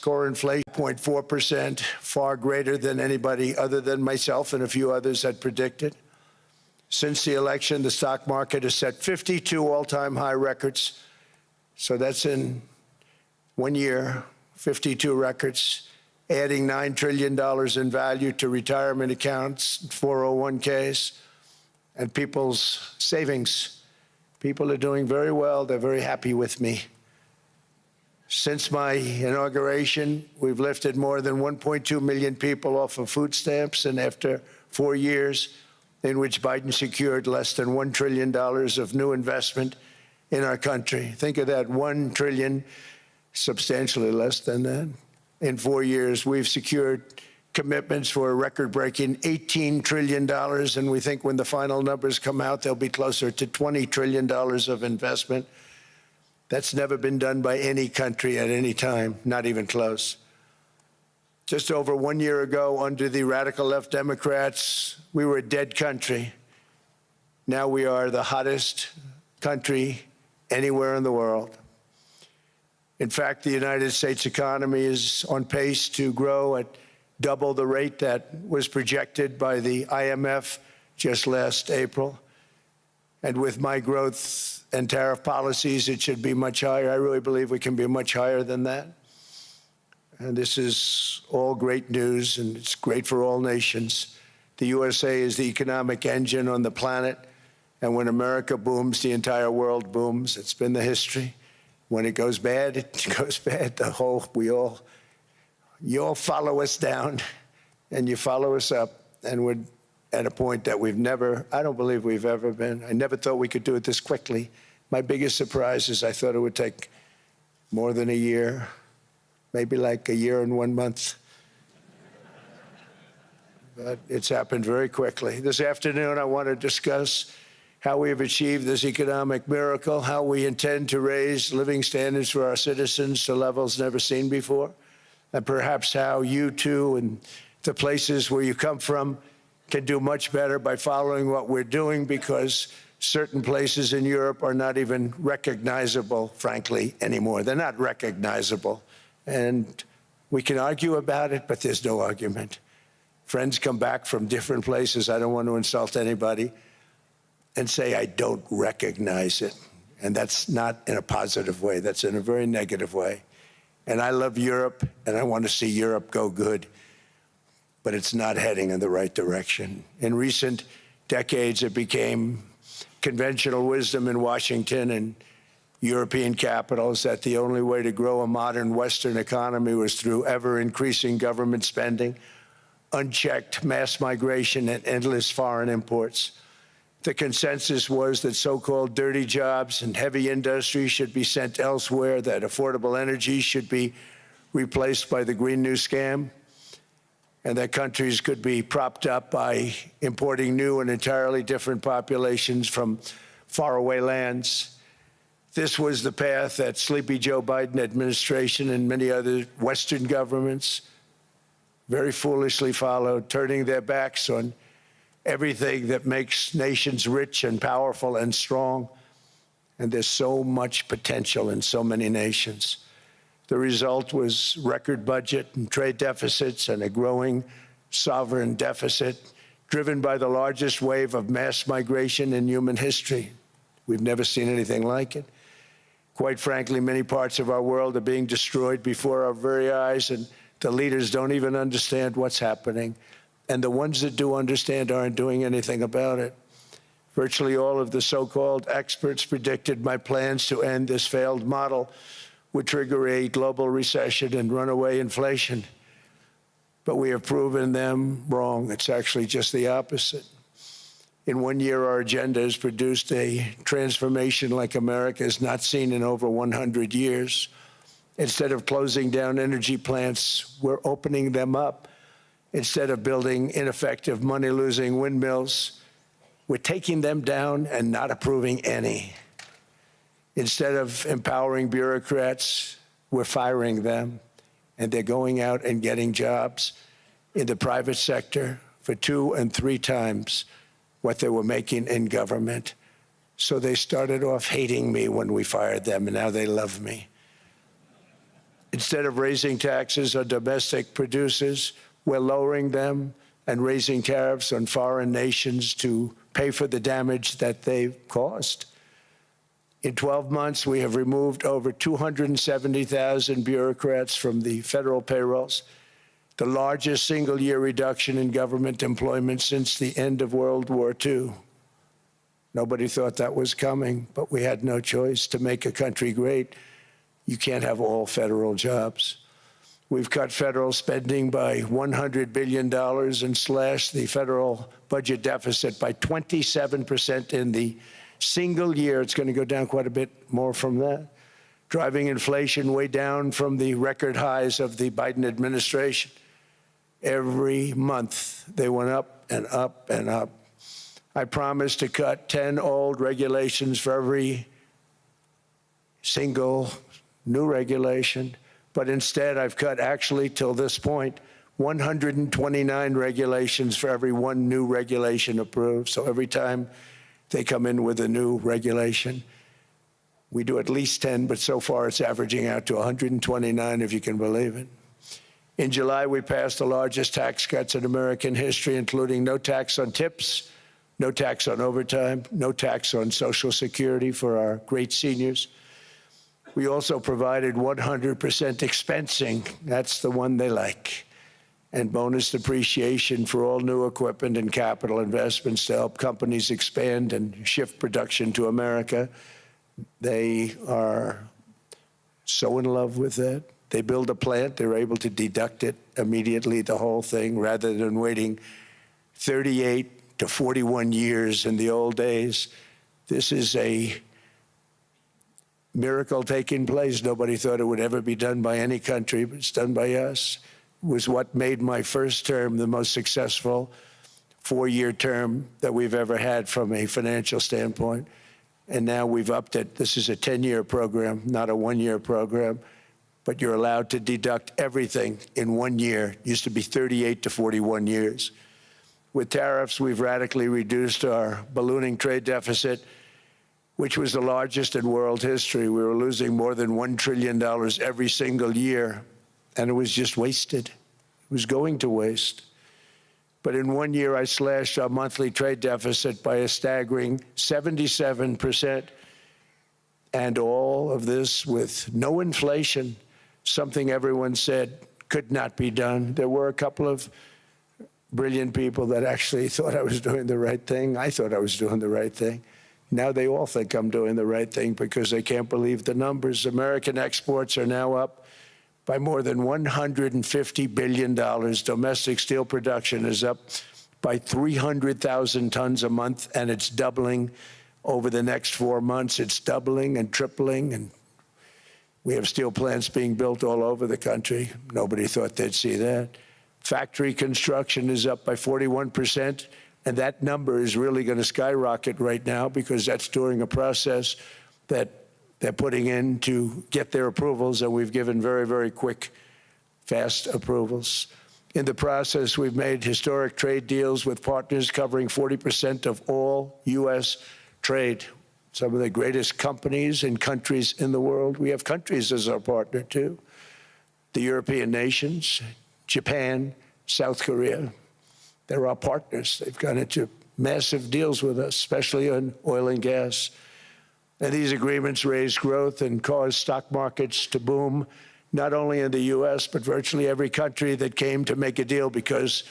core inflation 0.4%, far greater than anybody other than myself and a few others had predicted. Since the election, the stock market has set 52 all-time high records. So that's in 1 year, 52 records, adding $9 trillion in value to retirement accounts, 401ks, and people's savings. People are doing very well. They're very happy with me. Since my inauguration, we've lifted more than 1.2 million people off of food stamps, and after 4 years in which Biden secured less than $1 trillion of new investment in our country. Think of that, 1 trillion, substantially less than that. In 4 years, we've secured commitments for a record-breaking $18 trillion, and we think when the final numbers come out, they'll be closer to $20 trillion of investment. That's never been done by any country at any time, not even close. Just over 1 year ago, under the radical left Democrats, we were a dead country. Now we are the hottest country anywhere in the world. In fact, the United States economy is on pace to grow at double the rate that was projected by the IMF just last April. And with my growth and tariff policies, it should be much higher. I really believe we can be much higher than that. And this is all great news, and it's great for all nations. The USA is the economic engine on the planet, and when America booms, the entire world booms. It's been the history. When it goes bad, it goes bad. You all follow us down, and you follow us up, and we're at a point that I don't believe we've ever been. I never thought we could do it this quickly. My biggest surprise is I thought it would take more than a year, maybe like a year and 1 month. But it's happened very quickly. This afternoon, I want to discuss how we have achieved this economic miracle, how we intend to raise living standards for our citizens to levels never seen before, and perhaps how you too and the places where you come from can do much better by following what we're doing, because certain places in Europe are not even recognizable, frankly, anymore. They're not recognizable. And we can argue about it, but there's no argument. Friends come back from different places. I don't want to insult anybody and say I don't recognize it. And that's not in a positive way. That's in a very negative way. And I love Europe, and I want to see Europe go good. But it's not heading in the right direction. In recent decades, it became conventional wisdom in Washington and European capitals that the only way to grow a modern Western economy was through ever-increasing government spending, unchecked mass migration, and endless foreign imports. The consensus was that so-called dirty jobs and heavy industry should be sent elsewhere, that affordable energy should be replaced by the Green New Scam, and that countries could be propped up by importing new and entirely different populations from faraway lands. This was the path that Sleepy Joe Biden administration and many other Western governments very foolishly followed, turning their backs on everything that makes nations rich and powerful and strong. And there's so much potential in so many nations. The result was record budget and trade deficits and a growing sovereign deficit driven by the largest wave of mass migration in human history. We've never seen anything like it. Quite frankly, many parts of our world are being destroyed before our very eyes, and the leaders don't even understand what's happening. And the ones that do understand aren't doing anything about it. Virtually all of the so-called experts predicted my plans to end this failed model would trigger a global recession and runaway inflation. But we have proven them wrong. It's actually just the opposite. In 1 year, our agenda has produced a transformation like America has not seen in over 100 years. Instead of closing down energy plants, we're opening them up. Instead of building ineffective, money-losing windmills, we're taking them down and not approving any. Instead of empowering bureaucrats, we're firing them, and they're going out and getting jobs in the private sector for 2 and 3 times what they were making in government. So they started off hating me when we fired them, and now they love me. Instead of raising taxes on domestic producers, we're lowering them and raising tariffs on foreign nations to pay for the damage that they've caused. In 12 months, we have removed over 270,000 bureaucrats from the federal payrolls, the largest single-year reduction in government employment since the end of World War II. Nobody thought that was coming, but we had no choice. To make a country great, you can't have all federal jobs. We've cut federal spending by $100 billion and slashed the federal budget deficit by 27% in the single year. It's going to go down quite a bit more from that, driving inflation way down from the record highs of the Biden administration. Every month, they went up and up and up. I promised to cut 10 old regulations for every single new regulation, but instead I've cut, actually, till this point, 129 regulations for every one new regulation approved. So every time they come in with a new regulation, we do at least 10, but so far it's averaging out to 129, if you can believe it. In July, we passed the largest tax cuts in American history, including no tax on tips, no tax on overtime, no tax on Social Security for our great seniors. We also provided 100% expensing, that's the one they like, and bonus depreciation for all new equipment and capital investments to help companies expand and shift production to America. They are so in love with that. They build a plant, they're able to deduct it immediately, the whole thing, rather than waiting 38 to 41 years in the old days. This is a miracle taking place. Nobody thought it would ever be done by any country, but it's done by us. It was what made my first term the most successful four-year term that we've ever had from a financial standpoint. And now we've upped it. This is a 10-year program, not a one-year program, but you're allowed to deduct everything in 1 year. It used to be 38 to 41 years. With tariffs, we've radically reduced our ballooning trade deficit, which was the largest in world history. We were losing more than $1 trillion every single year, and it was just wasted. It was going to waste. But in 1 year, I slashed our monthly trade deficit by a staggering 77%, and all of this with no inflation, something everyone said could not be done. There were a couple of brilliant people that actually thought I was doing the right thing. I thought I was doing the right thing. Now they all think I'm doing the right thing because they can't believe the numbers. American exports are now up by more than $150 billion. Domestic steel production is up by 300,000 tons a month, and it's doubling over the next 4 months. It's doubling and tripling, and we have steel plants being built all over the country. Nobody thought they'd see that. Factory construction is up by 41%, and that number is really going to skyrocket right now because that's during a process that they're putting in to get their approvals, and we've given very, very quick, fast approvals. In the process, we've made historic trade deals with partners covering 40% of all U.S. trade. Some of the greatest companies and countries in the world. We have countries as our partner, too. The European nations, Japan, South Korea. They're our partners. They've gone into massive deals with us, especially on oil and gas. And these agreements raise growth and cause stock markets to boom, not only in the U.S., but virtually every country that came to make a deal, because,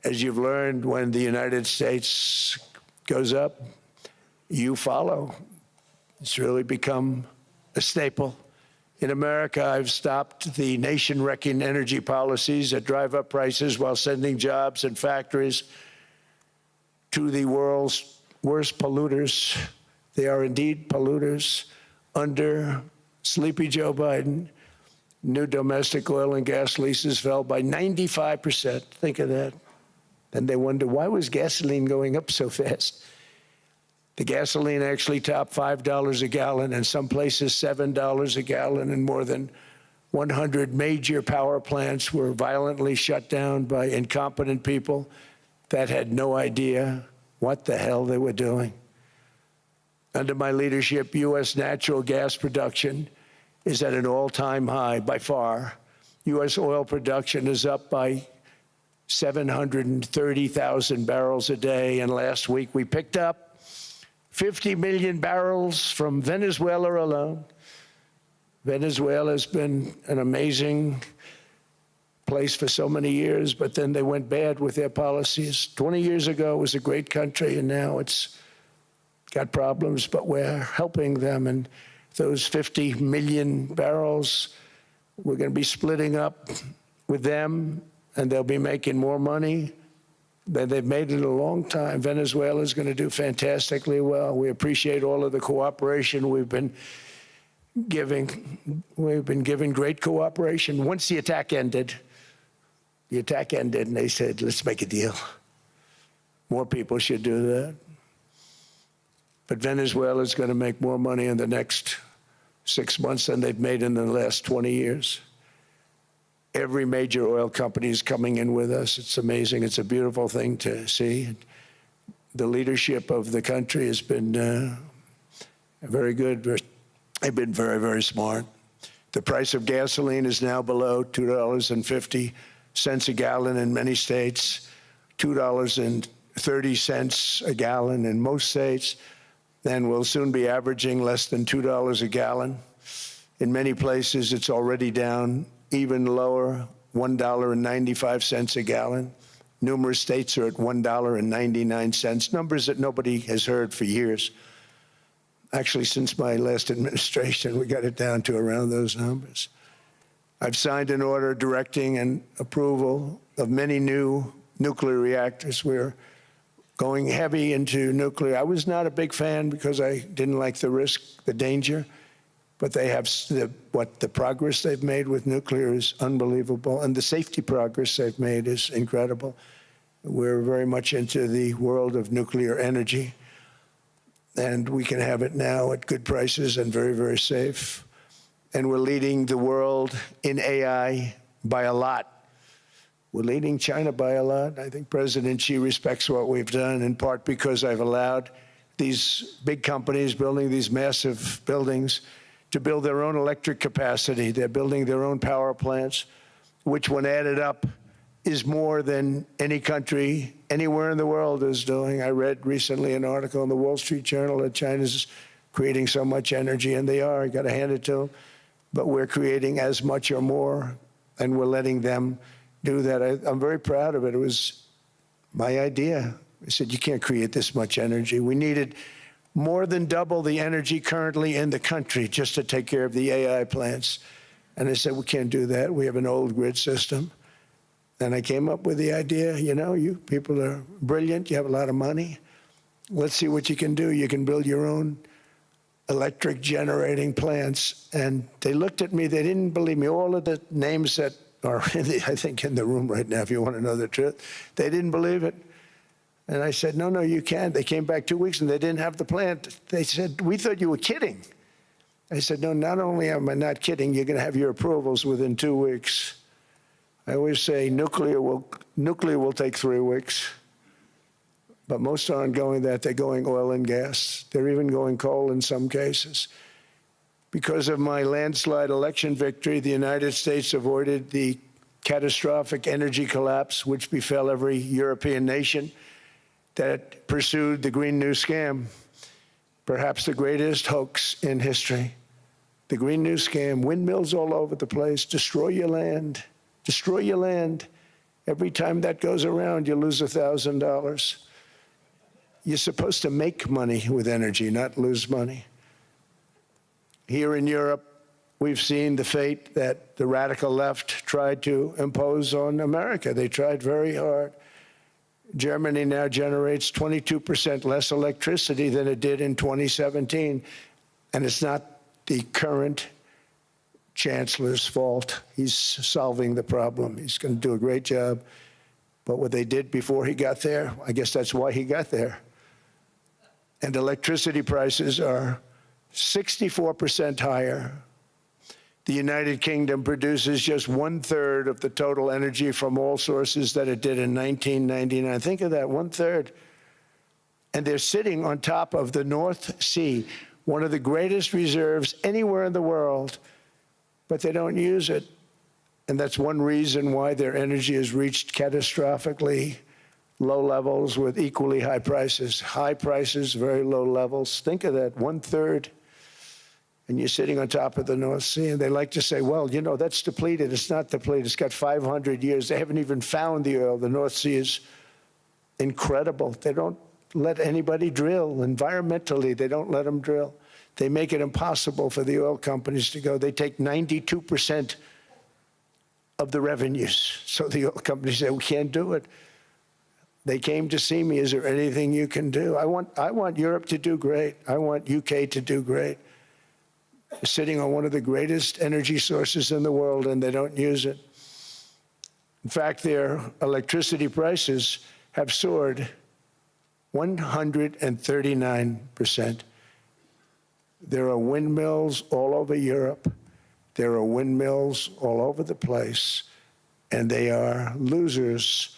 as you've learned, when the United States goes up, you follow. It's really become a staple. In America, I've stopped the nation-wrecking energy policies that drive up prices while sending jobs and factories to the world's worst polluters. They are indeed polluters. Under Sleepy Joe Biden, new domestic oil and gas leases fell by 95%. Think of that. Then they wonder, why was gasoline going up so fast? The gasoline actually topped $5 a gallon, and some places $7 a gallon, and more than 100 major power plants were violently shut down by incompetent people that had no idea what the hell they were doing. Under my leadership, U.S. natural gas production is at an all-time high by far. U.S. oil production is up by 730,000 barrels a day, and last week we picked up 50 million barrels from Venezuela alone. Venezuela has been an amazing place for so many years, but then they went bad with their policies. 20 years ago, it was a great country, and now it's got problems, but we're helping them. And those 50 million barrels, we're going to be splitting up with them, and they'll be making more money than they've made in a long time. Venezuela is going to do fantastically well. We appreciate all of the cooperation we've been giving. We've been giving great cooperation. Once the attack ended, and they said, let's make a deal. More people should do that. But Venezuela is going to make more money in the next 6 months than they've made in the last 20 years. Every major oil company is coming in with us. It's amazing. It's a beautiful thing to see. The leadership of the country has been very good. They've been very, very smart. The price of gasoline is now below $2.50 a gallon in many states, $2.30 a gallon in most states. And we'll soon be averaging less than $2 a gallon. In many places, it's already down even lower, $1.95 a gallon. Numerous states are at $1.99, numbers that nobody has heard for years. Actually, since my last administration, we got it down to around those numbers. I've signed an order directing and approval of many new nuclear reactors. We're going heavy into nuclear. I was not a big fan because I didn't like the risk, the danger, but they have the progress they've made with nuclear is unbelievable, and the safety progress they've made is incredible. We're very much into the world of nuclear energy, and we can have it now at good prices and very, very safe. And we're leading the world in AI by a lot. We're leading China by a lot. I think President Xi respects what we've done, in part because I've allowed these big companies building these massive buildings to build their own electric capacity. They're building their own power plants, which when added up is more than any country anywhere in the world is doing. I read recently an article in the Wall Street Journal that China's creating so much energy, and they are. I got to hand it to them. But we're creating as much or more, and we're letting them do that. I'm very proud of it. It was my idea. I said, you can't create this much energy. We needed more than double the energy currently in the country just to take care of the AI plants. And I said, we can't do that. We have an old grid system. And I came up with the idea, you know, you people are brilliant. You have a lot of money. Let's see what you can do. You can build your own electric generating plants. And they looked at me. They didn't believe me. All of the names that are, I think, in the room right now, if you want to know the truth, they didn't believe it. And I said, no, you can't. They came back 2 weeks, and they didn't have the plant. They said, we thought you were kidding. I said, no, not only am I not kidding, you're going to have your approvals within 2 weeks. I always say nuclear will take 3 weeks. But most aren't going that. They're going oil and gas. They're even going coal in some cases. Because of my landslide election victory, the United States avoided the catastrophic energy collapse which befell every European nation that pursued the Green New Scam, perhaps the greatest hoax in history. The Green New Scam, windmills all over the place, destroy your land, destroy your land. Every time that goes around, you lose $1,000. You're supposed to make money with energy, not lose money. Here in Europe, we've seen the fate that the radical left tried to impose on America. They tried very hard. Germany now generates 22% less electricity than it did in 2017. And it's not the current chancellor's fault. He's solving the problem. He's going to do a great job. But what they did before he got there, I guess that's why he got there. And electricity prices are 64% higher. The United Kingdom produces just 1/3 of the total energy from all sources that it did in 1999. Think of that, 1/3. And they're sitting on top of the North Sea, one of the greatest reserves anywhere in the world. but they don't use it. And that's one reason why their energy has reached catastrophically low levels with equally high prices. High prices, very low levels. Think of that, 1/3. And you're sitting on top of the North Sea, and they like to say, well, you know, that's depleted. It's not depleted. It's got 500 years. They haven't even found the oil. The North Sea is incredible. They don't let anybody drill. Environmentally, they don't let them drill. They make it impossible for the oil companies to go. They take 92% of the revenues. So the oil companies say, we can't do it. They came to see me. Is there anything you can do? I want Europe to do great. I want UK to do great. They're sitting on one of the greatest energy sources in the world, and they don't use it. In fact, their electricity prices have soared 139%. There are windmills all over Europe. There are windmills all over the place, and they are losers.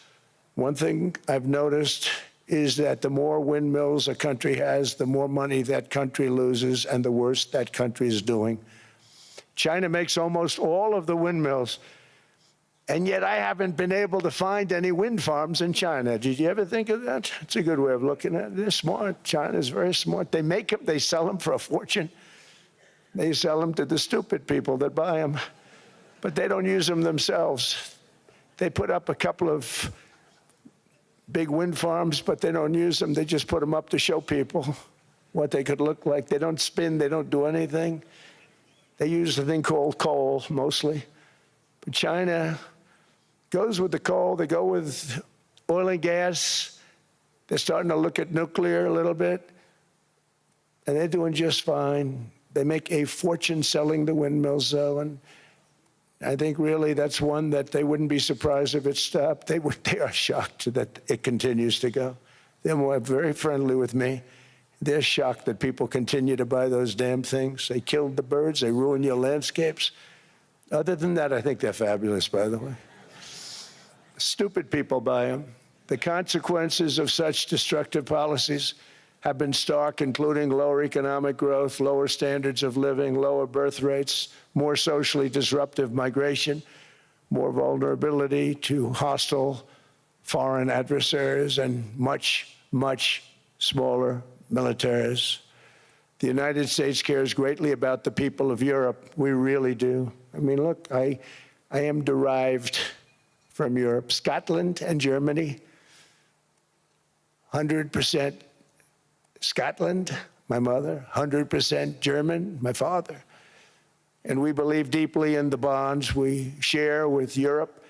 One thing I've noticed is that the more windmills a country has, the more money that country loses and the worse that country is doing. China makes almost all of the windmills, and yet I haven't been able to find any wind farms in China. Did you ever think of that? It's a good way of looking at it. They're smart. China's very smart. They make them, they sell them for a fortune. They sell them to the stupid people that buy them, but they don't use them themselves. They put up a couple of big wind farms, but they don't use them. They just put them up to show people what they could look like. They don't spin. They don't do anything. They use a thing called coal, mostly. But China goes with the coal. They go with oil and gas. They're starting to look at nuclear a little bit, and they're doing just fine. They make a fortune selling the windmills, though, and I think really that's one that they wouldn't be surprised if it stopped. They are shocked that it continues to go. They're very friendly with me. They're shocked that people continue to buy those damn things. They killed the birds. They ruin your landscapes. Other than that, I think they're fabulous, by the way. Stupid people buy them. The consequences of such destructive policies have been stark, including lower economic growth, lower standards of living, lower birth rates, more socially disruptive migration, more vulnerability to hostile foreign adversaries, and much, much smaller militaries. The United States cares greatly about the people of Europe. We really do. I mean, look, I am derived from Europe. Scotland and Germany, 100% Scotland, my mother, 100% German, my father. And we believe deeply in the bonds we share with Europe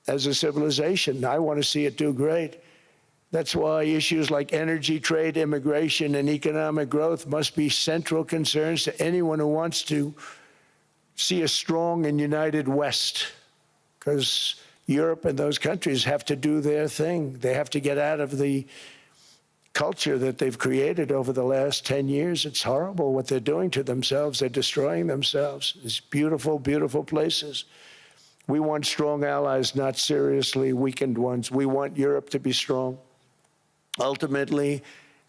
as a civilization. I want to see it do great. That's why issues like energy, trade, immigration, and economic growth must be central concerns to anyone who wants to see a strong and united West, because Europe and those countries have to do their thing. They have to get out of the culture that they've created over the last 10 years. It's horrible what they're doing to themselves. They're destroying themselves. These beautiful, beautiful places. We want strong allies, not seriously weakened ones. We want Europe to be strong. Ultimately,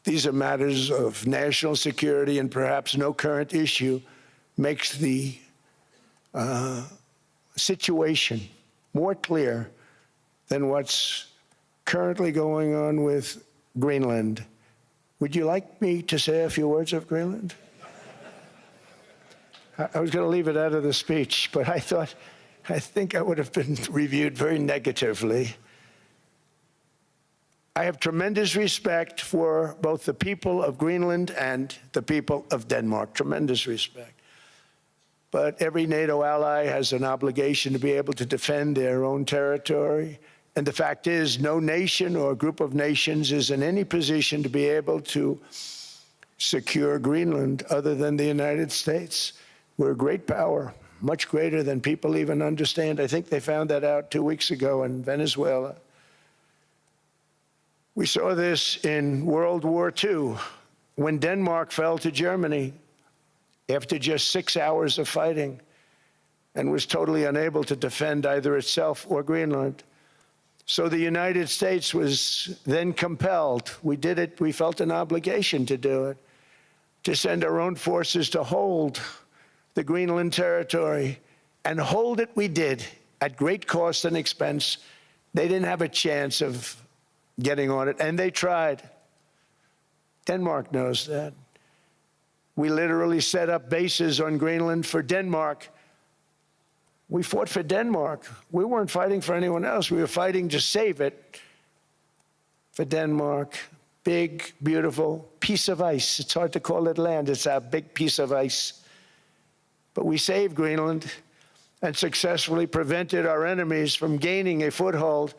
these are matters of national security, and perhaps no current issue makes the situation more clear than what's currently going on with Greenland. Would you like me to say a few words of Greenland? I was going to leave it out of the speech, but I think I would have been reviewed very negatively. I have tremendous respect for both the people of Greenland and the people of Denmark, tremendous respect. But every NATO ally has an obligation to be able to defend their own territory. And the fact is, no nation or group of nations is in any position to be able to secure Greenland other than the United States. We're a great power, much greater than people even understand. I think they found that out 2 weeks ago in Venezuela. We saw this in World War II, when Denmark fell to Germany after just 6 hours of fighting and was totally unable to defend either itself or Greenland. So the United States was then compelled, we did it, we felt an obligation to do it, to send our own forces to hold the Greenland territory And hold it we did, at great cost and expense. They didn't have a chance of getting on it, and they tried. Denmark knows that. We literally set up bases on Greenland for Denmark. We fought for Denmark. We weren't fighting for anyone else. We were fighting to save it for Denmark. Big, beautiful piece of ice. It's hard to call it land. It's a big piece of ice. But we saved Greenland and successfully prevented our enemies from gaining a foothold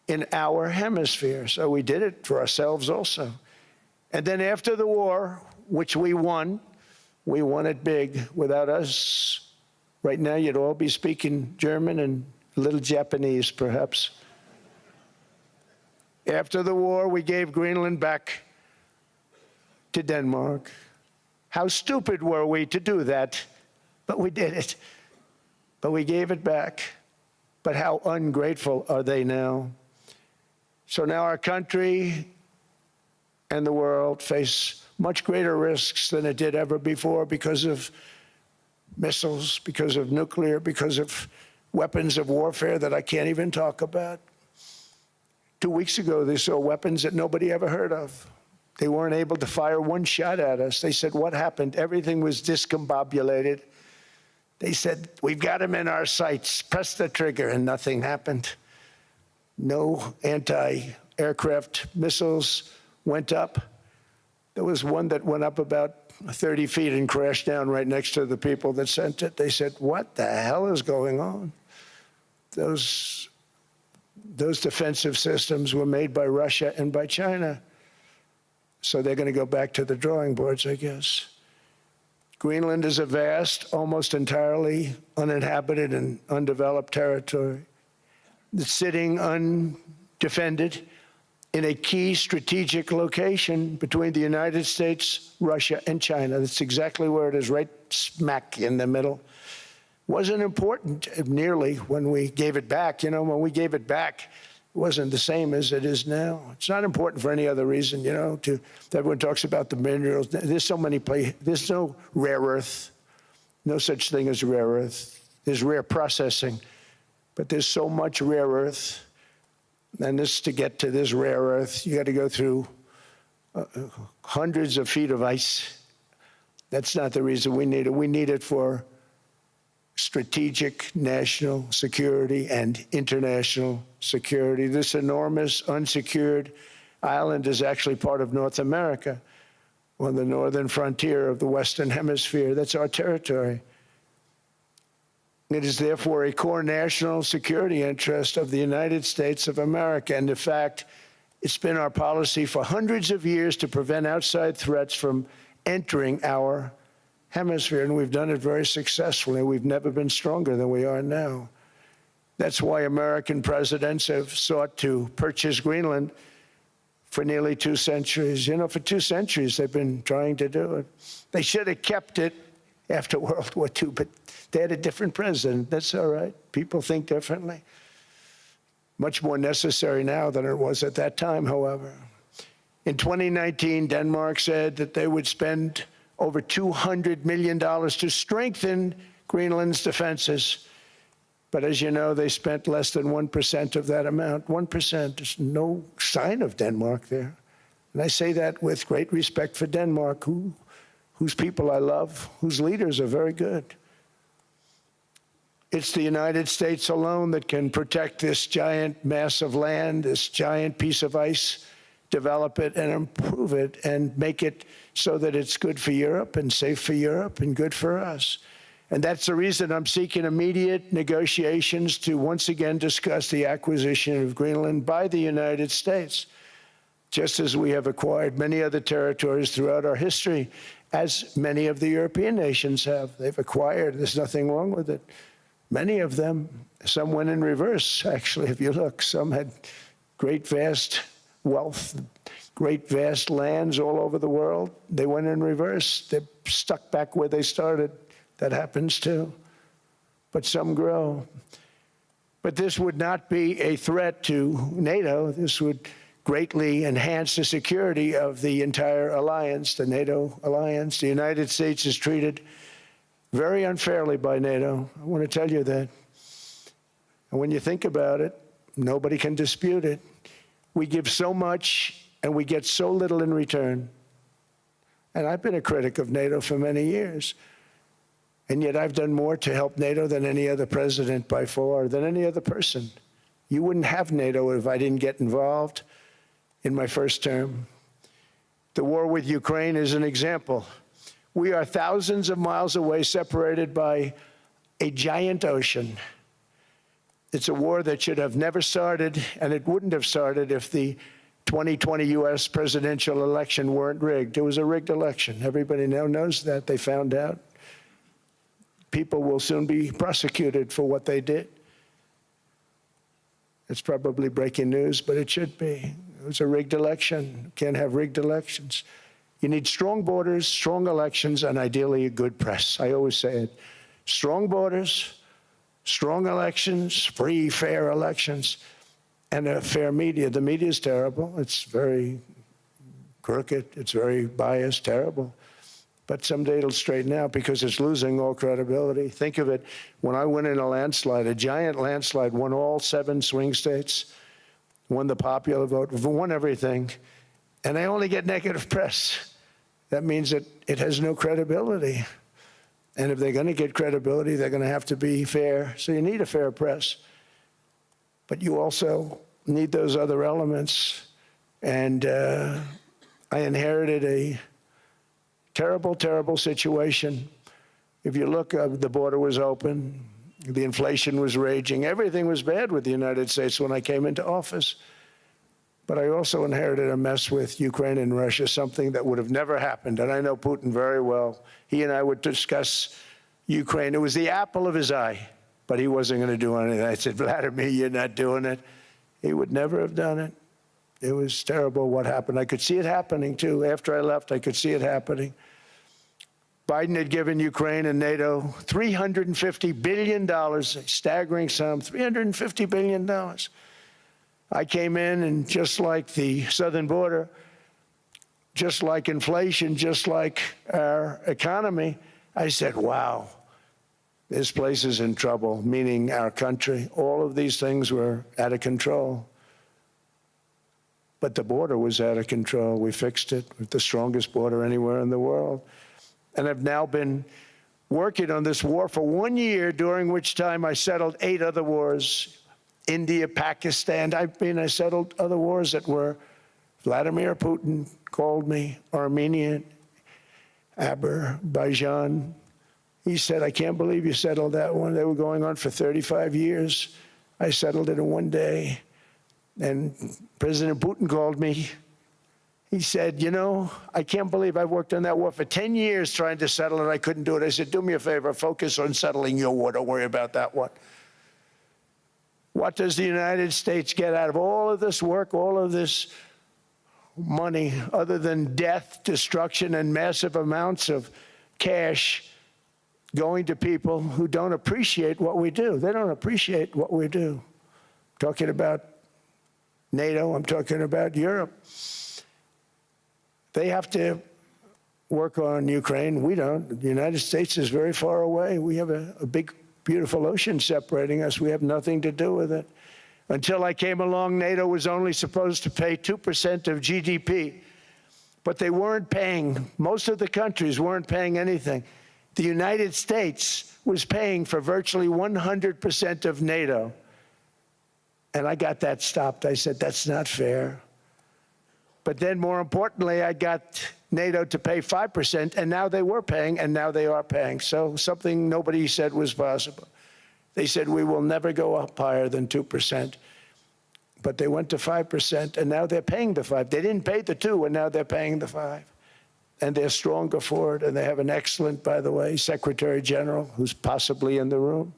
in our hemisphere. So we did it for ourselves also. And then after the war, which we won it big. Without us, right now you'd all be speaking German and a little Japanese, perhaps. After the war, we gave Greenland back to Denmark. How stupid were we to do that? But we did it. But we gave it back. But how ungrateful are they now? So now our country and the world face much greater risks than it did ever before because of missiles, because of nuclear, because of weapons of warfare that I can't even talk about. 2 weeks ago, they saw weapons that nobody ever heard of. They weren't able to fire one shot at us. They said, what happened? Everything was discombobulated. They said, we've got them in our sights. Press the trigger, and nothing happened. No anti-aircraft missiles went up. There was one that went up about 30 feet and crashed down right next to the people that sent it. They said, what the hell is going on? Those defensive systems were made by Russia and by China. So they're going to go back to the drawing boards, I guess. Greenland is a vast, almost entirely uninhabited and undeveloped territory. It's sitting undefended in a key strategic location between the United States, Russia, and China. That's exactly where it is, right smack in the middle. Wasn't important nearly when we gave it back. You know, when we gave it back, it wasn't the same as it is now. It's not important for any other reason, you know, everyone talks about the minerals. There's so many places. There's no rare earth, no such thing as rare earth. There's rare processing, but there's so much rare earth. And to get to this rare earth, you got to go through hundreds of feet of ice. That's not the reason we need it. We need it for strategic national security and international security. This enormous unsecured island is actually part of North America, on the northern frontier of the Western Hemisphere. That's our territory. It is therefore a core national security interest of the United States of America. And in fact, it's been our policy for hundreds of years to prevent outside threats from entering our hemisphere, and we've done it very successfully. We've never been stronger than we are now. That's why American presidents have sought to purchase Greenland for nearly 2 centuries. You know, for 2 centuries they've been trying to do it. They should have kept it after World War II, but they had a different president. That's all right. People think differently. Much more necessary now than it was at that time, however. In 2019, Denmark said that they would spend over $200 million to strengthen Greenland's defenses. But as you know, they spent less than 1% of that amount. 1%, there's no sign of Denmark there. And I say that with great respect for Denmark, whose people I love, whose leaders are very good. It's the United States alone that can protect this giant mass of land, this giant piece of ice, develop it and improve it and make it so that it's good for Europe and safe for Europe and good for us. And that's the reason I'm seeking immediate negotiations to once again discuss the acquisition of Greenland by the United States, just as we have acquired many other territories throughout our history, as many of the European nations have. They've acquired, there's nothing wrong with it. Many of them, some went in reverse, actually, if you look. Some had great, vast wealth, great, vast lands all over the world. They went in reverse. They're stuck back where they started. That happens too. But some grow. But this would not be a threat to NATO. This would greatly enhance the security of the entire alliance, the NATO alliance. The United States has treated very unfairly by NATO. I want to tell you that. And when you think about it, nobody can dispute it. We give so much and we get so little in return. And I've been a critic of NATO for many years. And yet I've done more to help NATO than any other president by far, than any other person. You wouldn't have NATO if I didn't get involved in my first term. The war with Ukraine is an example. We are thousands of miles away, separated by a giant ocean. It's a war that should have never started, and it wouldn't have started if the 2020 U.S. presidential election weren't rigged. It was a rigged election. Everybody now knows that. They found out. People will soon be prosecuted for what they did. It's probably breaking news, but it should be. It was a rigged election. You can't have rigged elections. You need strong borders, strong elections, and ideally a good press. I always say it. Strong borders, strong elections, free, fair elections, and a fair media. The media is terrible. It's very crooked. It's very biased, terrible. But someday it'll straighten out because it's losing all credibility. Think of it, when I went in a landslide, a giant landslide, won all 7 swing states, won the popular vote, won everything, and I only get negative press. That means that it has no credibility. And if they're going to get credibility, they're going to have to be fair. So you need a fair press. But you also need those other elements. And I inherited a terrible, terrible situation. If you look, the border was open, the inflation was raging, everything was bad with the United States when I came into office. But I also inherited a mess with Ukraine and Russia, something that would have never happened. And I know Putin very well. He and I would discuss Ukraine. It was the apple of his eye, but he wasn't going to do anything. I said, Vladimir, you're not doing it. He would never have done it. It was terrible what happened. I could see it happening, too. After I left, I could see it happening. Biden had given Ukraine and NATO $350 billion, a staggering sum, $350 billion. I came in, and just like the southern border, just like inflation, just like our economy, I said, wow, this place is in trouble, meaning our country. All of these things were out of control. But the border was out of control. We fixed it with the strongest border anywhere in the world. And I've now been working on this war for 1 year, during which time I settled 8 other wars. India, Pakistan, I settled other wars that were, Vladimir Putin called me, Armenia, Azerbaijan. He said, I can't believe you settled that one. They were going on for 35 years. I settled it in 1 day. And President Putin called me. He said, you know, I can't believe I worked on that war for 10 years trying to settle it. I couldn't do it. I said, do me a favor, focus on settling your war. Don't worry about that one. What does the United States get out of all of this work, all of this money, other than death, destruction, and massive amounts of cash going to people who don't appreciate what we do? They don't appreciate what we do. I'm talking about NATO, I'm talking about Europe. They have to work on Ukraine. We don't. The United States is very far away. We have a big, beautiful ocean separating us. We have nothing to do with it. Until I came along, NATO was only supposed to pay 2% of GDP. But they weren't paying. Most of the countries weren't paying anything. The United States was paying for virtually 100% of NATO. And I got that stopped. I said, that's not fair. But then, more importantly, I got NATO to pay 5%, and now they were paying, and now they are paying. So something nobody said was possible. They said, we will never go up higher than 2%. But they went to 5%, and now they're paying the 5. They didn't pay the 2, and now they're paying the 5. And they're stronger for it, and they have an excellent, by the way, Secretary General, who's possibly in the room.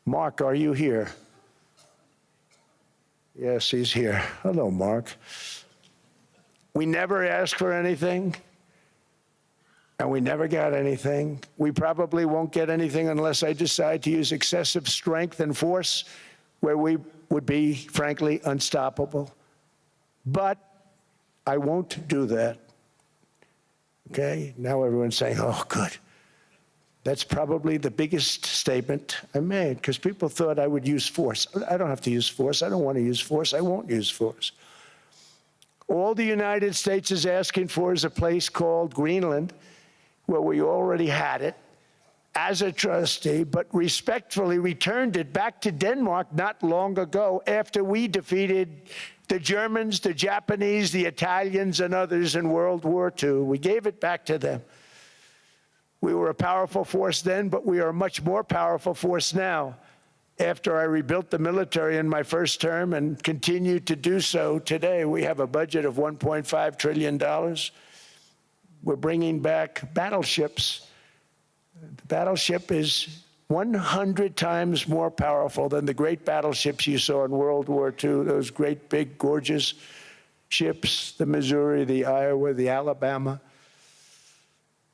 Mark, are you here? Yes, he's here. Hello, Mark. We never asked for anything, and we never got anything. We probably won't get anything unless I decide to use excessive strength and force, where we would be, frankly, unstoppable. But I won't do that. Okay? Now everyone's saying, oh, good. That's probably the biggest statement I made, because people thought I would use force. I don't have to use force. I don't want to use force. I won't use force. All the United States is asking for is a place called Greenland, where we already had it as a trustee, but respectfully returned it back to Denmark not long ago after we defeated the Germans, the Japanese, the Italians, and others in World War II. We gave it back to them. We were a powerful force then, but we are a much more powerful force now, after I rebuilt the military in my first term and continue to do so today. We have a budget of $1.5 trillion. We're bringing back battleships. The battleship is 100 times more powerful than the great battleships you saw in World War II, those great, big, gorgeous ships, the Missouri, the Iowa, the Alabama.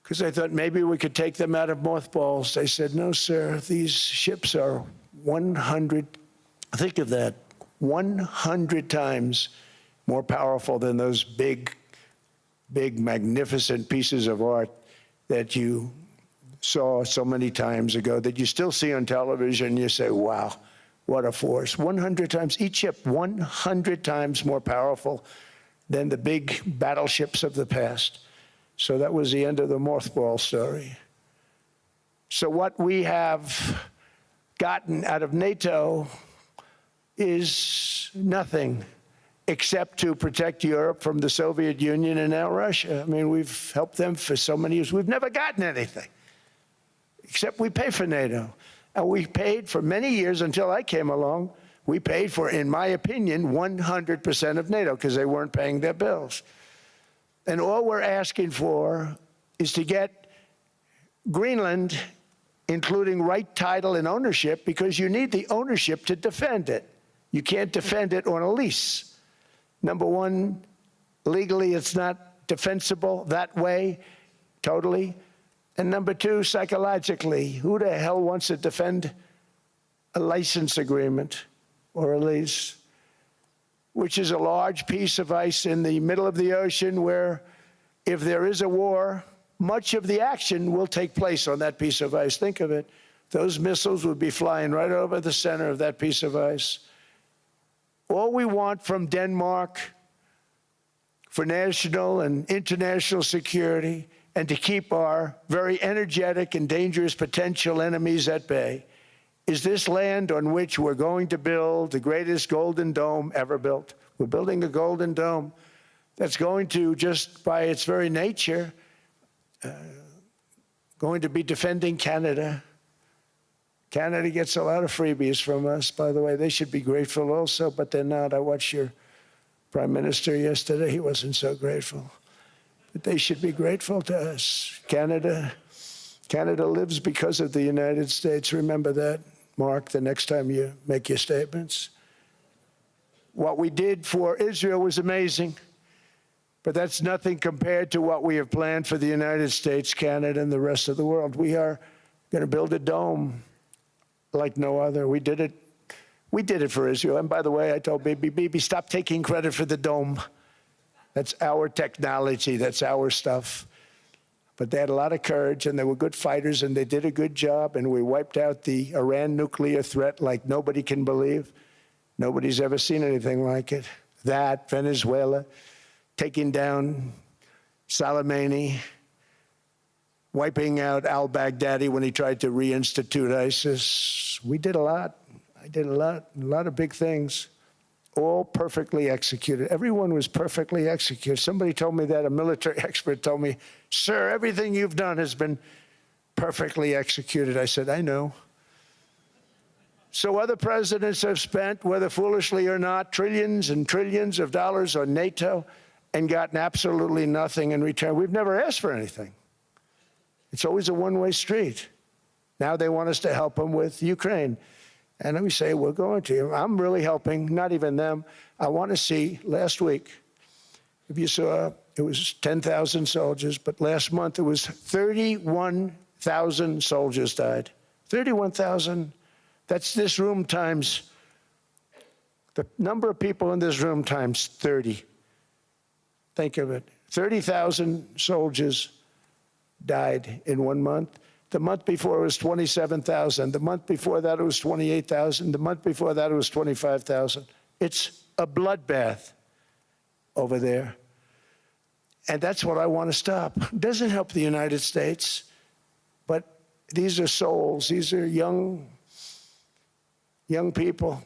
Because I thought maybe we could take them out of mothballs. They said, no, sir, these ships are 100, think of that, 100 times more powerful than those big, magnificent pieces of art that you saw so many times ago, that you still see on television. You say, wow, what a force. 100 times, each ship 100 times more powerful than the big battleships of the past. So that was the end of the mothball story. So what we have gotten out of NATO is nothing except to protect Europe from the Soviet Union and now Russia. I mean, we've helped them for so many years. We've never gotten anything, except we pay for NATO. And we paid for many years until I came along. We paid for, in my opinion, 100% of NATO because they weren't paying their bills. And all we're asking for is to get Greenland, including right title and ownership, because you need the ownership to defend it. You can't defend it on a lease. Number one, legally it's not defensible that way, totally. And number two, psychologically, who the hell wants to defend a license agreement or a lease, which is a large piece of ice in the middle of the ocean where, if there is a war, much of the action will take place on that piece of ice. Think of it. Those missiles would be flying right over the center of that piece of ice. All we want from Denmark for national and international security and to keep our very energetic and dangerous potential enemies at bay is this land on which we're going to build the greatest golden dome ever built. We're building a golden dome that's going to, just by its very nature, going to be defending Canada. Canada gets a lot of freebies from us, by the way. They should be grateful also, but they're not. I watched your prime minister yesterday. He wasn't so grateful. But they should be grateful to us. Canada lives because of the United States. Remember that, Mark, the next time you make your statements. What we did for Israel was amazing, but that's nothing compared to what we have planned for the United States, Canada, and the rest of the world. We are going to build a dome like no other. We did it for Israel. And by the way, I told Bibi, stop taking credit for the dome. That's our technology. That's our stuff. But they had a lot of courage, and they were good fighters, and they did a good job, and we wiped out the Iran nuclear threat like nobody can believe. Nobody's ever seen anything like it. That, Venezuela, taking down Soleimani, wiping out al-Baghdadi when he tried to reinstitute ISIS. We did a lot. I did a lot of big things, all perfectly executed. Everyone was perfectly executed. Somebody told me that, a military expert told me, sir, everything you've done has been perfectly executed. I said, I know. So other presidents have spent, whether foolishly or not, trillions and trillions of dollars on NATO and gotten absolutely nothing in return. We've never asked for anything. It's always a one-way street. Now they want us to help them with Ukraine. And we say, we're going to. I'm really helping, not even them. I want to see, last week, if you saw, it was 10,000 soldiers, but last month it was 31,000 soldiers died. 31,000. That's this room times, the number of people in this room times 30. Think of it. 30,000 soldiers died in 1 month. The month before it was 27,000. The month before that it was 28,000. The month before that it was 25,000. It's a bloodbath over there. And that's what I want to stop. It doesn't help the United States, but these are souls. These are young people.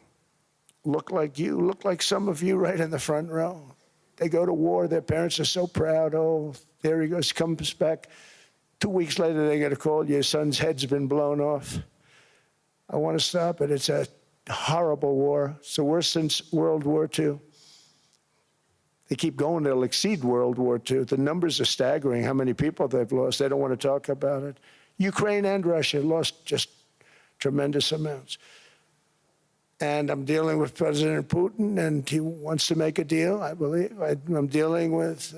Look like you, look like some of you right in the front row. They go to war. Their parents are so proud. Oh, there he goes, comes back. 2 weeks later, they get a call, your son's head's been blown off. I want to stop it. It's a horrible war. It's the worst since World War II. They keep going, they'll exceed World War II. The numbers are staggering, how many people they've lost. They don't want to talk about it. Ukraine and Russia lost just tremendous amounts. And I'm dealing with President Putin, and he wants to make a deal, I believe. I'm dealing with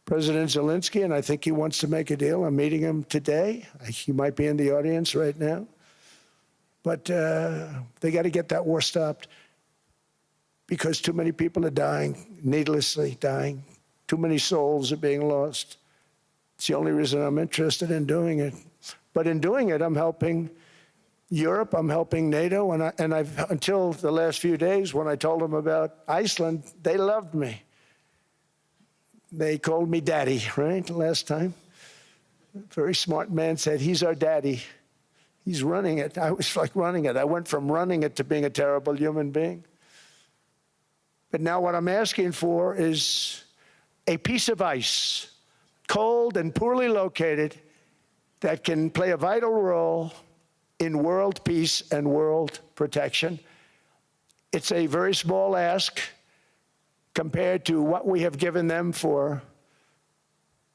President Zelensky, and I think he wants to make a deal. I'm meeting him today. He might be in the audience right now. But they got to get that war stopped because too many people are dying, needlessly dying. Too many souls are being lost. It's the only reason I'm interested in doing it. But in doing it, I'm helping Europe, I'm helping NATO, and I've until the last few days when I told them about Iceland, they loved me. They called me daddy, right, last time. A very smart man said, he's our daddy. He's running it. I was like running it. I went from running it to being a terrible human being. But now what I'm asking for is a piece of ice, cold and poorly located, that can play a vital role in world peace and world protection. It's a very small ask compared to what we have given them for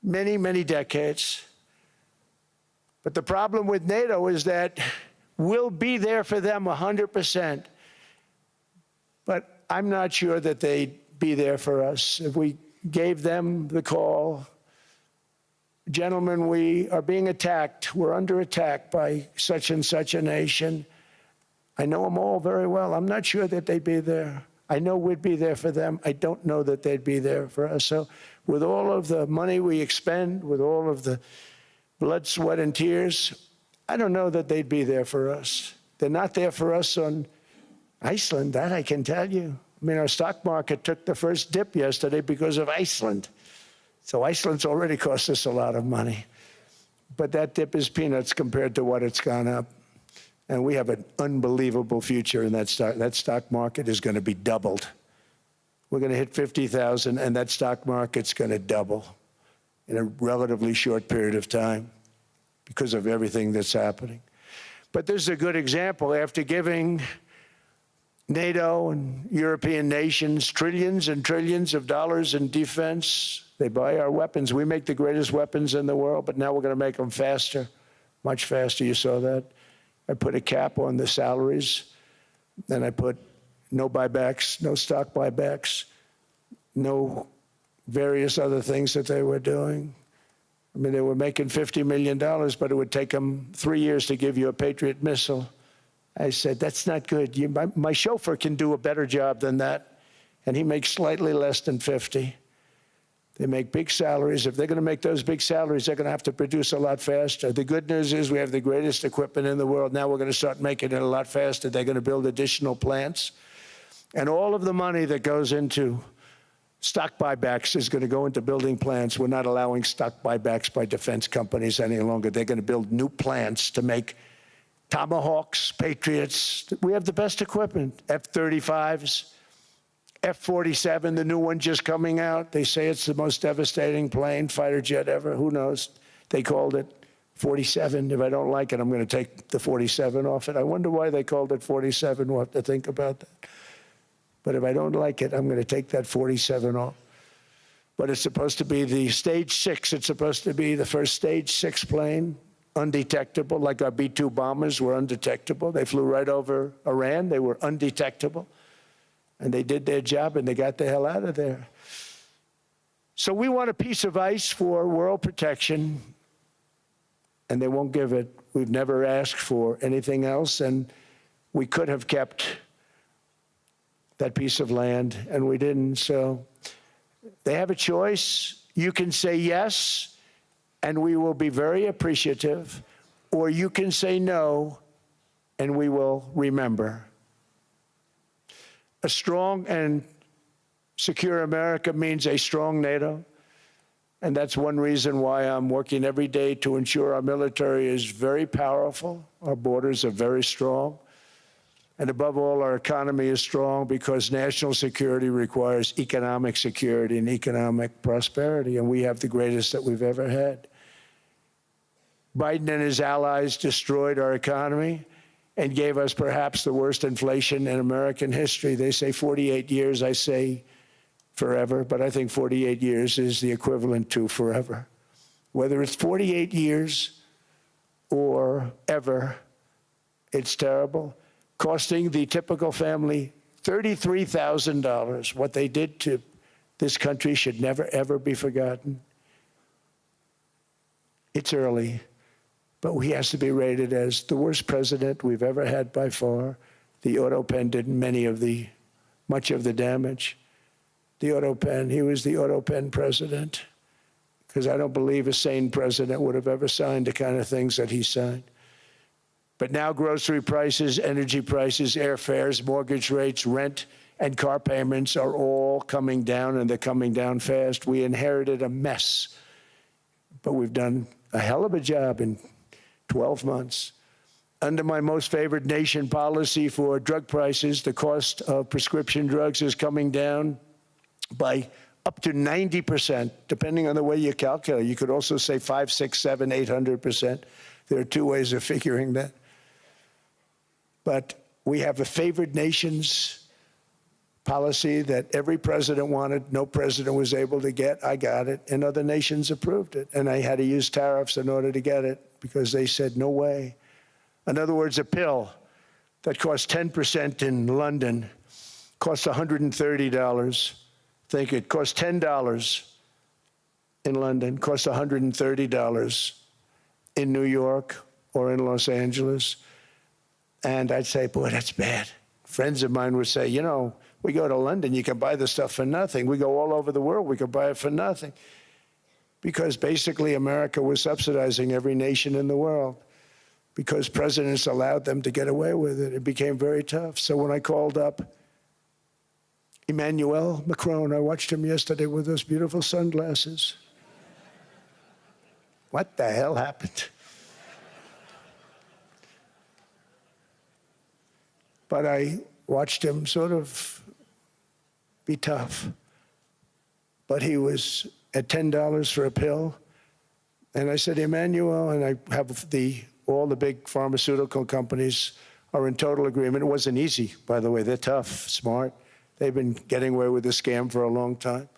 many, many decades. But the problem with NATO is that we'll be there for them 100%. But I'm not sure that they'd be there for us. If we gave them the call, gentlemen, we are being attacked. We're under attack by such and such a nation. I know them all very well. I'm not sure that they'd be there. I know we'd be there for them. I don't know that they'd be there for us. So with all of the money we expend, with all of the blood, sweat, and tears, I don't know that they'd be there for us. They're not there for us on Iceland, that I can tell you. I mean, our stock market took the first dip yesterday because of Iceland. So Iceland's already cost us a lot of money. But that dip is peanuts compared to what it's gone up. And we have an unbelievable future in that stock. That stock market is going to be doubled. We're going to hit 50,000, and that stock market's going to double in a relatively short period of time because of everything that's happening. But this is a good example. After giving NATO and European nations trillions and trillions of dollars in defense, they buy our weapons. We make the greatest weapons in the world, but now we're going to make them faster, much faster. You saw that. I put a cap on the salaries, and I put no buybacks, no stock buybacks, no various other things that they were doing. I mean, they were making $50 million, but it would take them 3 years to give you a Patriot missile. I said, that's not good. My chauffeur can do a better job than that, and he makes slightly less than 50. They make big salaries. If they're going to make those big salaries, they're going to have to produce a lot faster. The good news is we have the greatest equipment in the world. Now we're going to start making it a lot faster. They're going to build additional plants. And all of the money that goes into stock buybacks is going to go into building plants. We're not allowing stock buybacks by defense companies any longer. They're going to build new plants to make Tomahawks, Patriots. We have the best equipment, F-35s. F-47, the new one just coming out. They say it's the most devastating plane, fighter jet ever. Who knows? They called it 47. If I don't like it, I'm going to take the 47 off it. I wonder why they called it 47. We'll have to think about that. But if I don't like it, I'm going to take that 47 off. But it's supposed to be the Stage 6. It's supposed to be the first Stage 6 plane, undetectable, like our B-2 bombers were undetectable. They flew right over Iran. They were undetectable. And they did their job, and they got the hell out of there. So we want a piece of ice for world protection, and they won't give it. We've never asked for anything else, and we could have kept that piece of land, and we didn't. So they have a choice. You can say yes, and we will be very appreciative, or you can say no, and we will remember. A strong and secure America means a strong NATO, and that's one reason why I'm working every day to ensure our military is very powerful, our borders are very strong, and above all, our economy is strong, because national security requires economic security and economic prosperity, and we have the greatest that we've ever had. Biden and his allies destroyed our economy and gave us perhaps the worst inflation in American history. They say 48 years, I say forever, but I think 48 years is the equivalent to forever. Whether it's 48 years or ever, it's terrible, costing the typical family $33,000. What they did to this country should never, ever be forgotten. It's early, but he has to be rated as the worst president we've ever had by far. The auto pen did much of the damage. The auto pen, he was the auto pen president, because I don't believe a sane president would have ever signed the kind of things that he signed. But now grocery prices, energy prices, airfares, mortgage rates, rent, and car payments are all coming down, and they're coming down fast. We inherited a mess, but we've done a hell of a job in 12 months. Under my most favored nation policy for drug prices, the cost of prescription drugs is coming down by up to 90%, depending on the way you calculate. You could also say 5, 6, 7, 800%. There are two ways of figuring that. But we have a favored nations policy that every president wanted, no president was able to get. I got it, and other nations approved it. And I had to use tariffs in order to get it, because they said, no way. In other words, a pill that costs 10% in London costs $130. Think it costs $10 in London, costs $130 in New York or in Los Angeles. And I'd say, boy, that's bad. Friends of mine would say, you know, we go to London, you can buy the stuff for nothing. We go all over the world, we can buy it for nothing. Because basically America was subsidizing every nation in the world, because presidents allowed them to get away with it. It became very tough. So when I called up Emmanuel Macron, I watched him yesterday with those beautiful sunglasses. What the hell happened? But I watched him sort of be tough. But he was at $10 for a pill. And I said, Emmanuel, and I have all the big pharmaceutical companies are in total agreement. It wasn't easy, by the way. They're tough, smart. They've been getting away with this scam for a long time.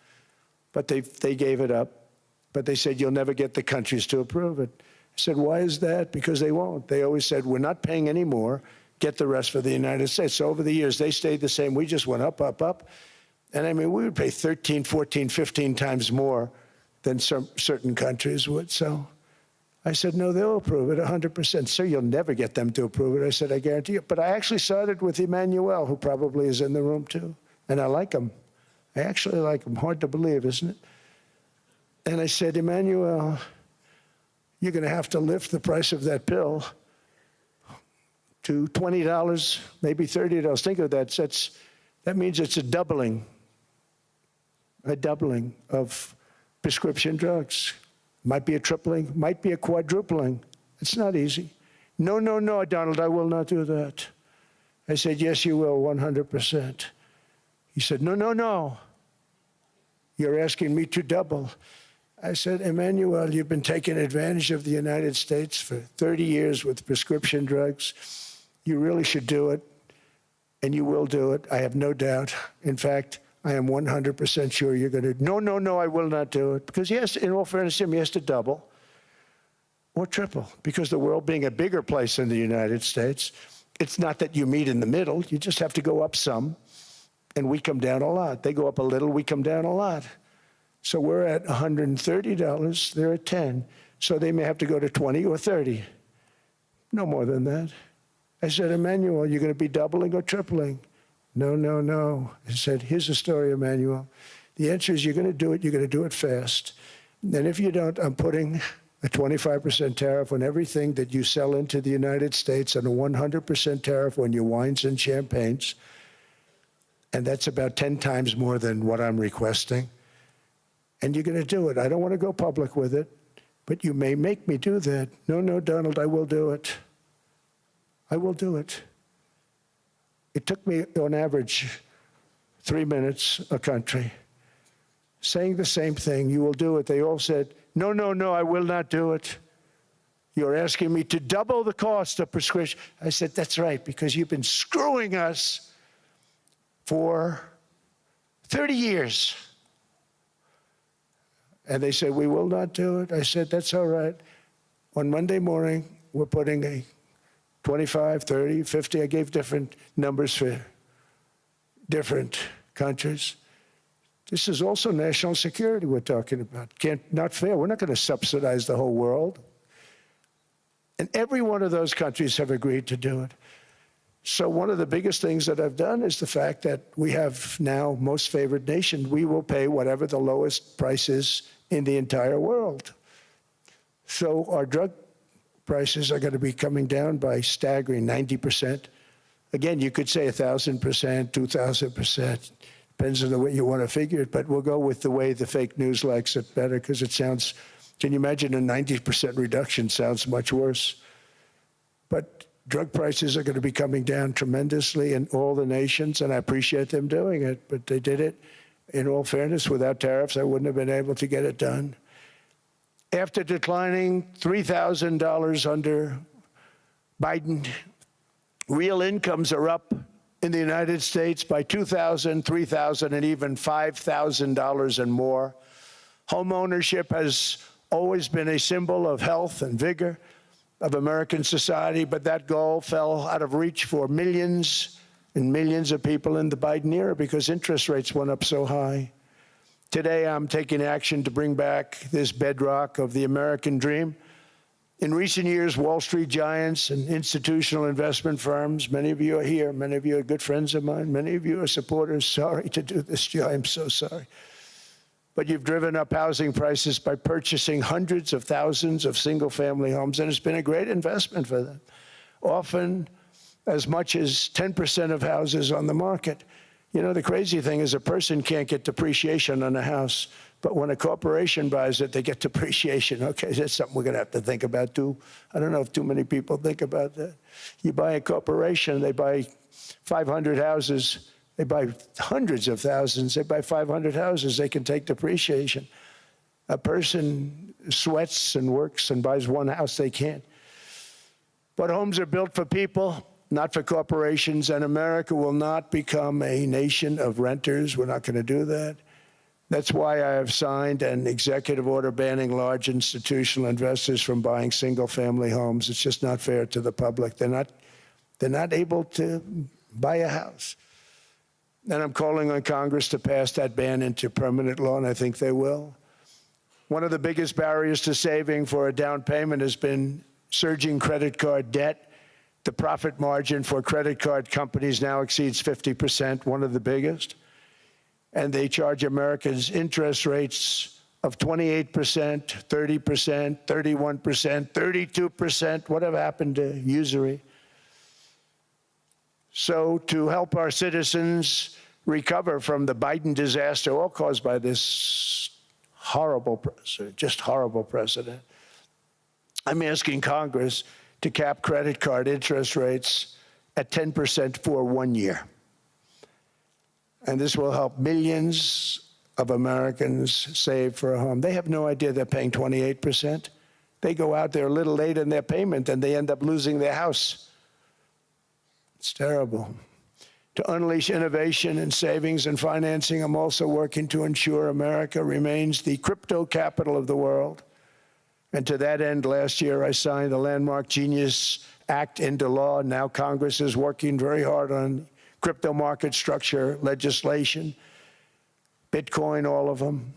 But they gave it up. But they said, you'll never get the countries to approve it. I said, why is that? Because they won't. They always said, we're not paying any more. Get the rest for the United States. So over the years, they stayed the same. We just went up, up, up. And I mean, we would pay 13, 14, 15 times more than certain countries would. So I said, no, they'll approve it 100%. Sir, you'll never get them to approve it. I said, I guarantee you. But I actually started with Emmanuel, who probably is in the room too. And I like him. I actually like him. Hard to believe, isn't it? And I said, Emmanuel, you're going to have to lift the price of that pill to $20, maybe $30. Think of that. That means it's a doubling of prescription drugs. Might be a tripling, might be a quadrupling. It's not easy. No, no, no, Donald, I will not do that. I said, yes, you will, 100%. He said, no, no, no. You're asking me to double. I said, Emmanuel, you've been taking advantage of the United States for 30 years with prescription drugs. You really should do it, and you will do it. I have no doubt. In fact, I am 100% sure you're going to. No, no, no, I will not do it. Because yes, in all fairness to him, he has to double or triple. Because the world being a bigger place than the United States, it's not that you meet in the middle. You just have to go up some, and we come down a lot. They go up a little, we come down a lot. So we're at $130, they're at 10. So they may have to go to 20 or 30. No more than that. I said, Emmanuel, you're going to be doubling or tripling? No, no, no. I said, here's the story, Emmanuel. The answer is you're going to do it fast. And if you don't, I'm putting a 25% tariff on everything that you sell into the United States, and a 100% tariff on your wines and champagnes. And that's about 10 times more than what I'm requesting. And you're going to do it. I don't want to go public with it, but you may make me do that. No, no, Donald, I will do it. I will do it. It took me, on average, 3 minutes a country, saying the same thing. You will do it. They all said, no, no, no, I will not do it. You're asking me to double the cost of prescription. I said, that's right, because you've been screwing us for 30 years. And they said, we will not do it. I said, that's all right. On Monday morning, we're putting a 25, 30, 50, I gave different numbers for different countries. This is also national security we're talking about. Not fair. We're not going to subsidize the whole world. And every one of those countries have agreed to do it. So one of the biggest things that I've done is the fact that we have now most favored nation. We will pay whatever the lowest price is in the entire world. So our drug prices are going to be coming down by staggering 90%. Again, you could say 1,000%, 2,000%. Depends on the way you want to figure it, but we'll go with the way the fake news likes it better, because it sounds, can you imagine a 90% reduction? Sounds much worse. But drug prices are going to be coming down tremendously in all the nations, and I appreciate them doing it, but they did it. In all fairness, without tariffs, I wouldn't have been able to get it done. After declining $3,000 under Biden, real incomes are up in the United States by $2,000, $3,000, and even $5,000 and more. Home ownership has always been a symbol of health and vigor of American society, but that goal fell out of reach for millions and millions of people in the Biden era because interest rates went up so high. Today, I'm taking action to bring back this bedrock of the American dream. In recent years, Wall Street giants and institutional investment firms, many of you are here, many of you are good friends of mine, many of you are supporters. Sorry to do this to you, I'm so sorry. But you've driven up housing prices by purchasing hundreds of thousands of single-family homes, and it's been a great investment for them. Often as much as 10% of houses on the market. You know, the crazy thing is a person can't get depreciation on a house, but when a corporation buys it, they get depreciation. Okay, that's something we're going to have to think about, too. I don't know if too many people think about that. You buy a corporation, they buy 500 houses. They buy hundreds of thousands. They buy 500 houses. They can take depreciation. A person sweats and works and buys one house, they can't. But homes are built for people, not for corporations, and America will not become a nation of renters. We're not going to do that. That's why I have signed an executive order banning large institutional investors from buying single-family homes. It's just not fair to the public. They're not able to buy a house. And I'm calling on Congress to pass that ban into permanent law, and I think they will. One of the biggest barriers to saving for a down payment has been surging credit card debt. The profit margin for credit card companies now exceeds 50%, one of the biggest. And they charge Americans interest rates of 28%, 30%, 31%, 32%. Whatever happened to usury? So to help our citizens recover from the Biden disaster, all caused by this horrible president, just horrible president, I'm asking Congress to cap credit card interest rates at 10% for 1 year. And this will help millions of Americans save for a home. They have no idea they're paying 28%. They go out there a little late in their payment and they end up losing their house. It's terrible. To unleash innovation in savings and financing, I'm also working to ensure America remains the crypto capital of the world. And to that end, last year, I signed the landmark Genius Act into law. Now Congress is working very hard on crypto market structure legislation, Bitcoin, all of them,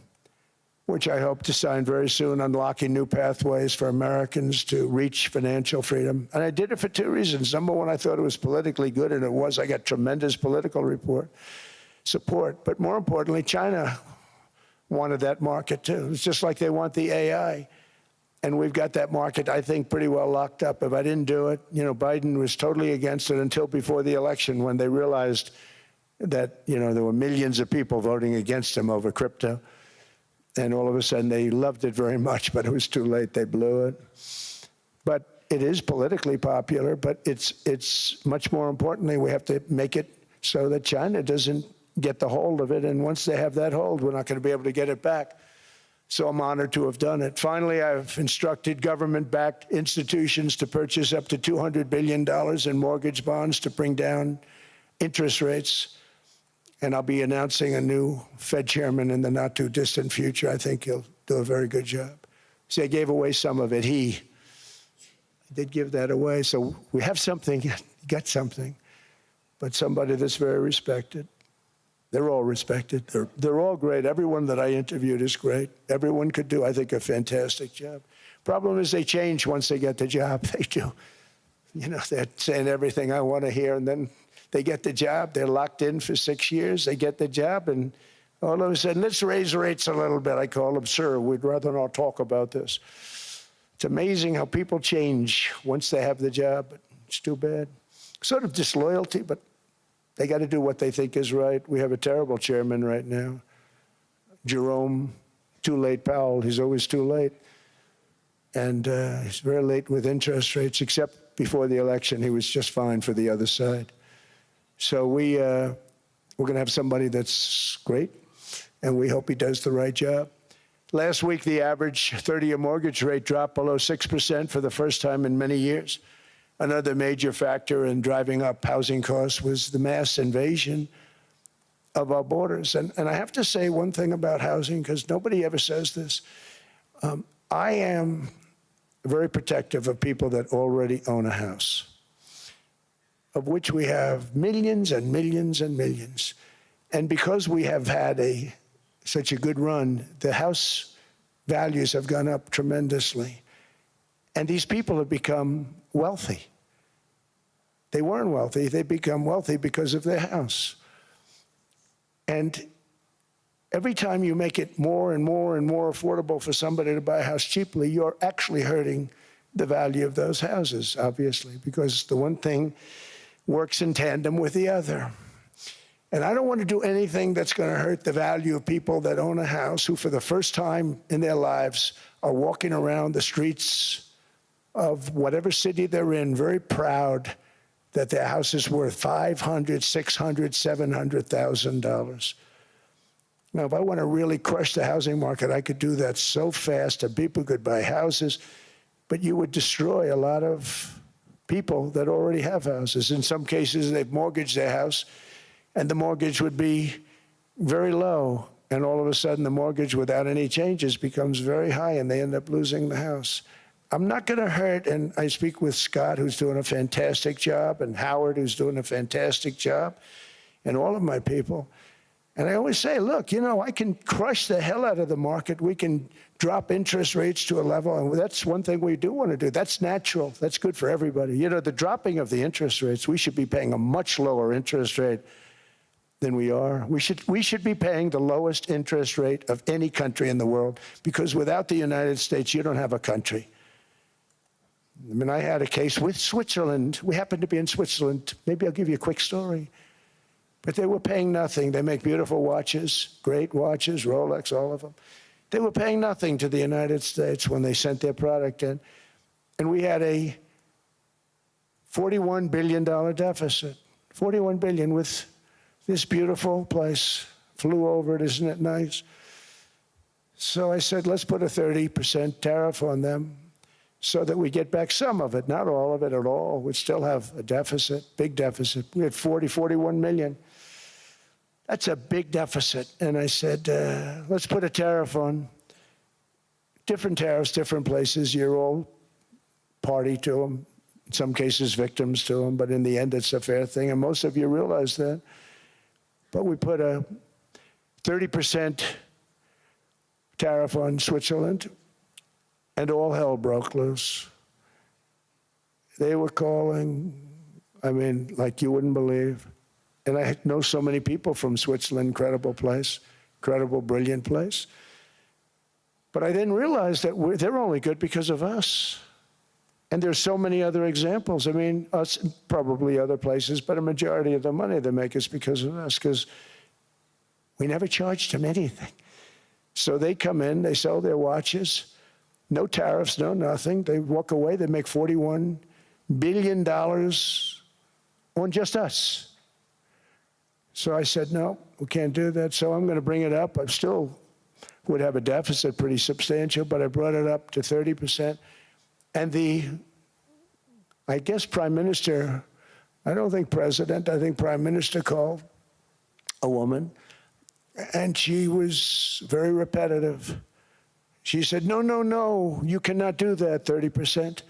which I hope to sign very soon, unlocking new pathways for Americans to reach financial freedom. And I did it for two reasons. Number one, I thought it was politically good, and it was. I got tremendous political support. But more importantly, China wanted that market too. It's just like they want the AI. And we've got that market, I think, pretty well locked up. If I didn't do it, Biden was totally against it until before the election when they realized that, there were millions of people voting against him over crypto. And all of a sudden, they loved it very much, but it was too late. They blew it. But it is politically popular, but it's much more importantly, we have to make it so that China doesn't get the hold of it. And once they have that hold, we're not going to be able to get it back. So I'm honored to have done it. Finally, I've instructed government-backed institutions to purchase up to $200 billion in mortgage bonds to bring down interest rates. And I'll be announcing a new Fed chairman in the not-too-distant future. I think he'll do a very good job. See, I gave away some of it. He did give that away. So we have something, got something, but somebody that's very respected. They're all respected. They're all great. Everyone that I interviewed is great. Everyone could do, I think, a fantastic job. Problem is they change once they get the job. They do. They're saying everything I want to hear, and then they get the job. They're locked in for 6 years. They get the job, and all of a sudden, let's raise rates a little bit. I call them, sir, we'd rather not talk about this. It's amazing how people change once they have the job, but it's too bad. Sort of disloyalty, but they got to do what they think is right. We have a terrible chairman right now. Jerome, too late Powell. He's always too late. And he's very late with interest rates, except before the election. He was just fine for the other side. So we're going to have somebody that's great, and we hope he does the right job. Last week, the average 30-year mortgage rate dropped below 6% for the first time in many years. Another major factor in driving up housing costs was the mass invasion of our borders. And I have to say one thing about housing, because nobody ever says this. I am very protective of people that already own a house, of which we have millions and millions and millions. And because we have had such a good run, the house values have gone up tremendously. And these people have become wealthy. They weren't wealthy. They become wealthy because of their house. And every time you make it more and more and more affordable for somebody to buy a house cheaply, you're actually hurting the value of those houses, obviously, because the one thing works in tandem with the other. And I don't want to do anything that's going to hurt the value of people that own a house who, for the first time in their lives, are walking around the streets of whatever city they're in, very proud that their house is worth $500,000, $600,000, $700,000. Now, if I want to really crush the housing market, I could do that so fast that people could buy houses, but you would destroy a lot of people that already have houses. In some cases, they've mortgaged their house, and the mortgage would be very low, and all of a sudden, the mortgage without any changes becomes very high, and they end up losing the house. I'm not going to hurt, and I speak with Scott, who's doing a fantastic job, and Howard, who's doing a fantastic job, and all of my people. And I always say, look, I can crush the hell out of the market. We can drop interest rates to a level, and that's one thing we do want to do. That's natural. That's good for everybody. The dropping of the interest rates, we should be paying a much lower interest rate than we are. We should be paying the lowest interest rate of any country in the world, because without the United States, you don't have a country. I mean, I had a case with Switzerland. We happened to be in Switzerland. Maybe I'll give you a quick story. But they were paying nothing. They make beautiful watches, great watches, Rolex, all of them. They were paying nothing to the United States when they sent their product in. And we had a $41 billion deficit. $41 billion with this beautiful place. Flew over it, isn't it nice? So I said, let's put a 30% tariff on them so that we get back some of it, not all of it at all. We'd still have a deficit, big deficit. We had 41 million. That's a big deficit. And I said, let's put a tariff on. Different tariffs, different places. You're all party to them. In some cases, victims to them. But in the end, it's a fair thing. And most of you realize that. But we put a 30% tariff on Switzerland, and all hell broke loose. They were calling, like you wouldn't believe. And I know so many people from Switzerland, incredible place, incredible, brilliant place. But I didn't realize that they're only good because of us. And there's so many other examples. I mean, us, probably other places, but a majority of the money they make is because of us, because we never charged them anything. So they come in, they sell their watches, no tariffs, no nothing. They walk away, they make $41 billion on just us. So I said, no, we can't do that. So I'm going to bring it up. I still would have a deficit pretty substantial, but I brought it up to 30%. And I guess Prime Minister, I don't think President, I think Prime Minister called a woman, and she was very repetitive. She said, no, no, no, you cannot do that, 30%.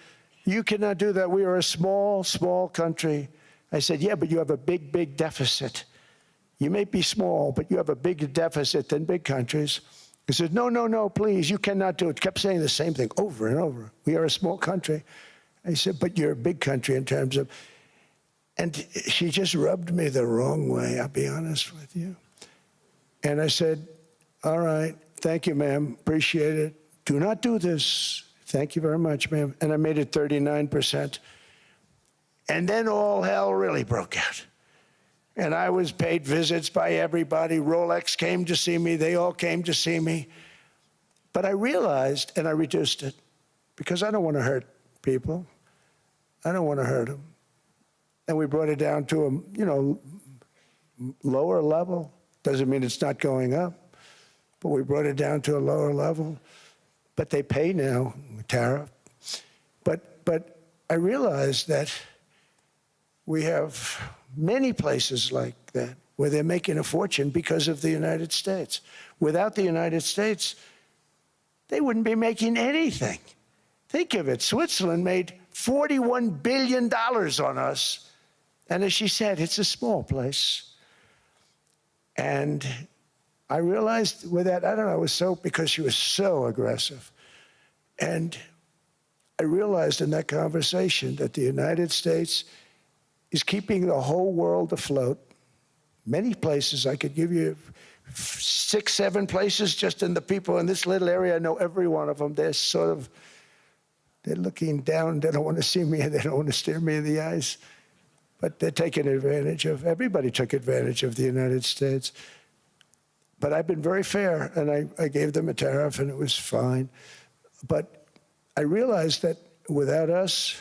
You cannot do that. We are a small, small country. I said, yeah, but you have a big, big deficit. You may be small, but you have a bigger deficit than big countries. He said, no, no, no, please, you cannot do it. Kept saying the same thing over and over. We are a small country. I said, but you're a big country in terms of, and she just rubbed me the wrong way, I'll be honest with you. And I said, all right, thank you, ma'am, appreciate it. Do not do this. Thank you very much, ma'am. And I made it 39%. And then all hell really broke out. And I was paid visits by everybody. Rolex came to see me. They all came to see me. But I realized, and I reduced it, because I don't want to hurt people. I don't want to hurt them. And we brought it down to a, lower level. Doesn't mean it's not going up, but we brought it down to a lower level. But they pay now, tariff. But I realized that we have many places like that where they're making a fortune because of the United States. Without the United States, they wouldn't be making anything. Think of it. Switzerland made $41 billion on us. And as she said, it's a small place. And I realized with that, I don't know, it was so, because she was so aggressive. And I realized in that conversation that the United States is keeping the whole world afloat. Many places, I could give you 6, 7 places just in the people in this little area. I know every one of them. They're they're looking down. They don't want to see me. They don't want to stare me in the eyes. But they're taking advantage of, everybody took advantage of the United States. But I've been very fair, and I gave them a tariff, and it was fine. But I realized that without us,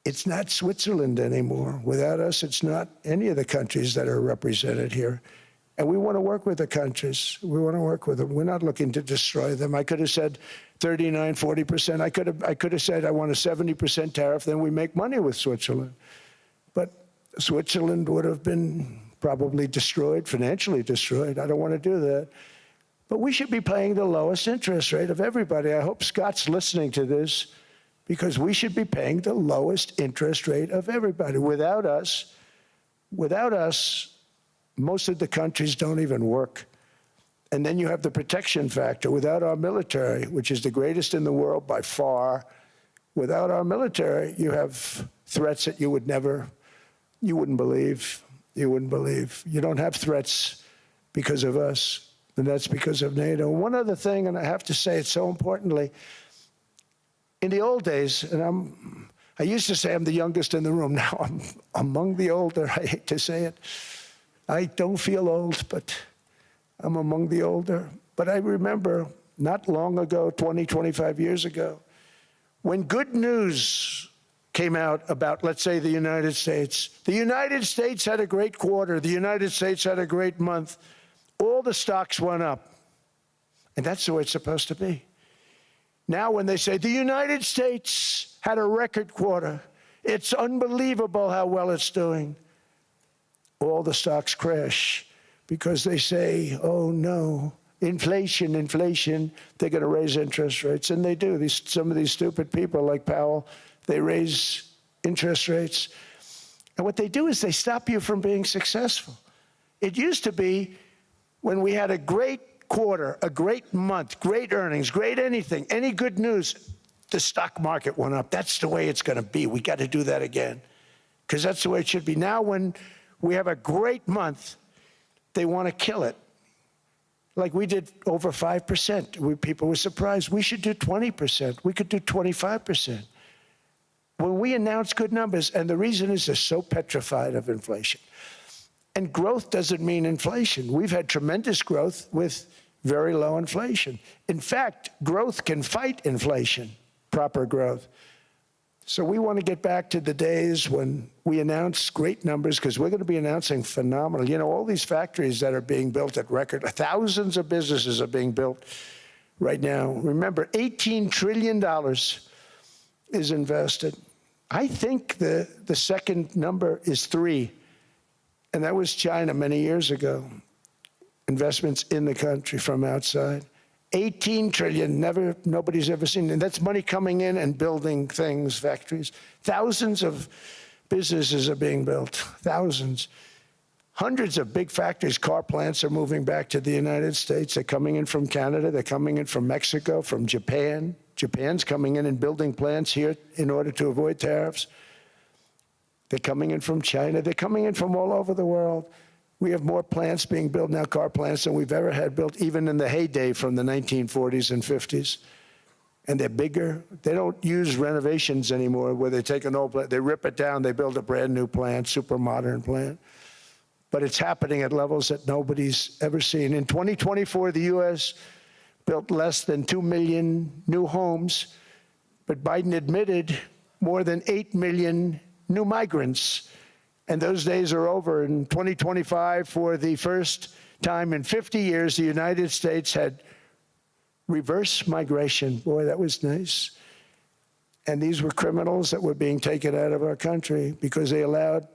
it's not Switzerland anymore. Without us, it's not any of the countries that are represented here. And we want to work with the countries. We want to work with them. We're not looking to destroy them. I could have said 39, 40%. I could have said I want a 70% tariff, then we make money with Switzerland. But Switzerland would have been probably destroyed, financially destroyed. I don't want to do that. But we should be paying the lowest interest rate of everybody. I hope Scott's listening to this, because we should be paying the lowest interest rate of everybody. Without us, most of the countries don't even work. And then you have the protection factor. Without our military, which is the greatest in the world by far, without our military, you have threats that you wouldn't believe. You wouldn't believe. You don't have threats because of us, and that's because of NATO. One other thing, and I have to say it so importantly, in the old days, and I used to say I'm the youngest in the room. Now I'm among the older. I hate to say it. I don't feel old, but I'm among the older. But I remember not long ago, 20, 25 years ago, when good news came out about, let's say, the United States. The United States had a great quarter. The United States had a great month. All the stocks went up. And that's the way it's supposed to be. Now when they say the United States had a record quarter, it's unbelievable how well it's doing, all the stocks crash because they say, oh no, inflation, inflation, they're going to raise interest rates. And they do. Some of these stupid people like Powell, they raise interest rates. And what they do is they stop you from being successful. It used to be when we had a great quarter, a great month, great earnings, great anything, any good news, the stock market went up. That's the way it's going to be. We got to do that again, because that's the way it should be. Now when we have a great month, they want to kill it. Like we did over 5%. People were surprised. We should do 20%. We could do 25%. When we announce good numbers, and the reason is they're so petrified of inflation. And growth doesn't mean inflation. We've had tremendous growth with very low inflation. In fact, growth can fight inflation, proper growth. So we want to get back to the days when we announce great numbers, because we're going to be announcing phenomenal. You know, all these factories that are being built at record, thousands of businesses are being built right now. Remember, $18 trillion is invested. I think the second number is 3, and that was China many years ago. Investments in the country from outside. 18 trillion, nobody's ever seen. And that's money coming in and building things, factories. Thousands of businesses are being built, thousands. Hundreds of big factories, car plants are moving back to the United States. They're coming in from Canada, they're coming in from Mexico, from Japan. Japan's coming in and building plants here in order to avoid tariffs. They're coming in from China, they're coming in from all over the world. We have more plants being built now, car plants, than we've ever had built, even in the heyday from the 1940s and 50s. And they're bigger. They don't use renovations anymore where they take an old plant, they rip it down, they build a brand new plant, super modern plant. But it's happening at levels that nobody's ever seen. In 2024, the U.S. built less than 2 million new homes, but Biden admitted more than 8 million new migrants. And those days are over. In 2025, for the first time in 50 years, the United States had reverse migration. Boy, that was nice. And these were criminals that were being taken out of our country because they allowed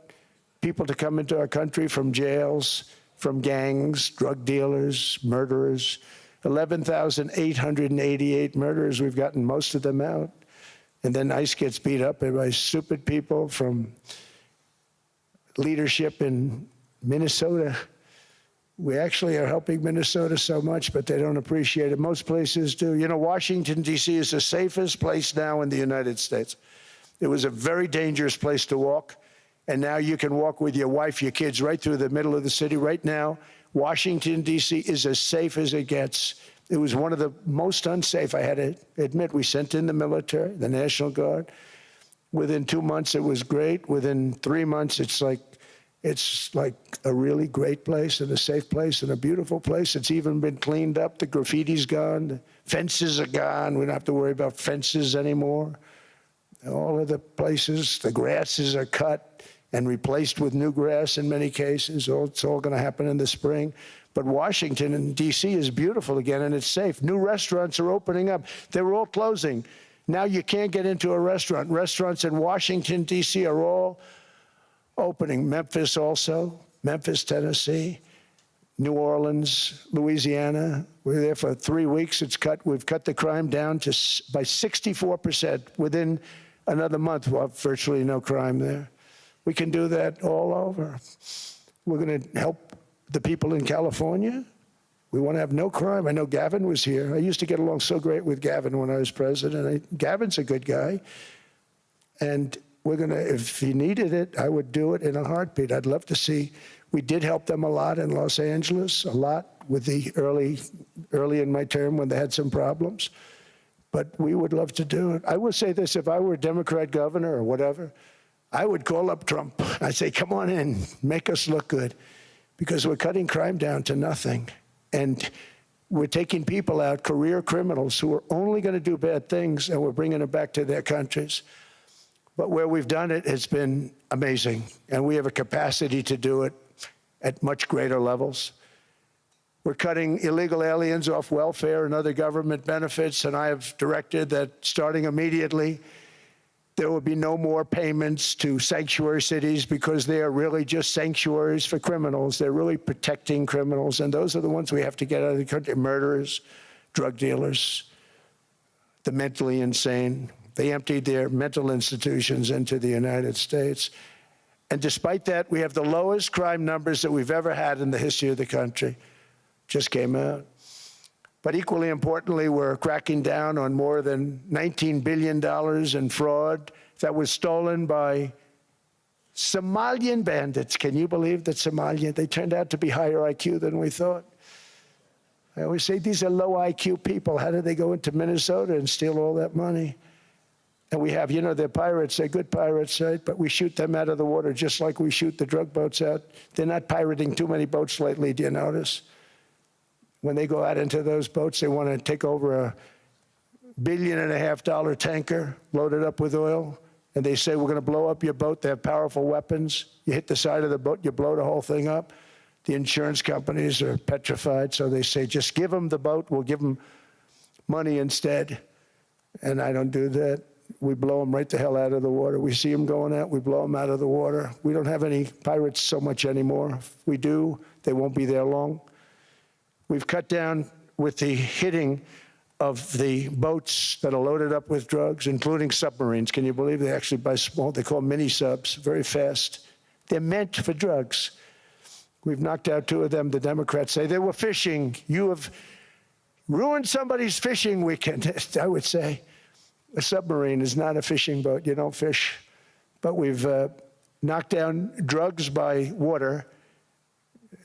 people to come into our country from jails, from gangs, drug dealers, murderers. 11,888 murderers. We've gotten most of them out. And then ICE gets beat up by stupid people from leadership in Minnesota. We actually are helping Minnesota so much, but they don't appreciate it. Most places do. You know, Washington, D.C. is the safest place now in the United States. It was a very dangerous place to walk, and now you can walk with your wife, your kids, right through the middle of the city. Right now, Washington, D.C. is as safe as it gets. It was one of the most unsafe, I had to admit. We sent in the military, the National Guard. Within 2 months, it was great. Within 3 months, it's like a really great place and a safe place and a beautiful place. It's even been cleaned up. The graffiti's gone. The fences are gone. We don't have to worry about fences anymore. All of the places, the grasses are cut and replaced with new grass in many cases. It's all going to happen in the spring. But Washington and D.C. is beautiful again, and it's safe. New restaurants are opening up. They were all closing. Now you can't get into a restaurant. Restaurants in Washington, D.C. are all opening. Memphis also, Memphis, Tennessee, New Orleans, Louisiana. We're there for 3 weeks. We've cut the crime down by 64%. Within another month, we'll have virtually no crime there. We can do that all over. We're going to help the people in California. We want to have no crime. I know Gavin was here. I used to get along so great with Gavin when I was president. Gavin's a good guy. And we're going to, if he needed it, I would do it in a heartbeat. I'd love to see. We did help them a lot in Los Angeles, a lot with the early in my term when they had some problems. But we would love to do it. I will say this, if I were a Democrat governor or whatever, I would call up Trump. I'd say, come on in, make us look good, because we're cutting crime down to nothing. And we're taking people out, career criminals, who are only going to do bad things, and we're bringing them back to their countries. But where we've done it, it's been amazing. And we have a capacity to do it at much greater levels. We're cutting illegal aliens off welfare and other government benefits, and I have directed that starting immediately, there will be no more payments to sanctuary cities, because they are really just sanctuaries for criminals. They're really protecting criminals, and those are the ones we have to get out of the country. Murderers, drug dealers, the mentally insane. They emptied their mental institutions into the United States. And despite that, we have the lowest crime numbers that we've ever had in the history of the country. Just came out. But equally importantly, we're cracking down on more than $19 billion in fraud that was stolen by Somalian bandits. Can you believe that Somalian? They turned out to be higher IQ than we thought. I always say these are low IQ people. How did they go into Minnesota and steal all that money? And we have, you know, they're pirates, they're good pirates, right? But we shoot them out of the water just like we shoot the drug boats out. They're not pirating too many boats lately, do you notice? When they go out into those boats, they want to take over a $1.5 billion tanker loaded up with oil, and they say, we're going to blow up your boat. They have powerful weapons. You hit the side of the boat, you blow the whole thing up. The insurance companies are petrified, so they say, just give them the boat, we'll give them money instead. And I don't do that. We blow them right the hell out of the water. We see them going out, we blow them out of the water. We don't have any pirates so much anymore. If we do, they won't be there long. We've cut down with the hitting of the boats that are loaded up with drugs, including submarines. Can you believe they actually buy small, they call mini subs, very fast. They're meant for drugs. We've knocked out 2 of them. The Democrats say they were fishing. You have ruined somebody's fishing weekend, I would say. A submarine is not a fishing boat. You don't fish. But we've knocked down drugs by water,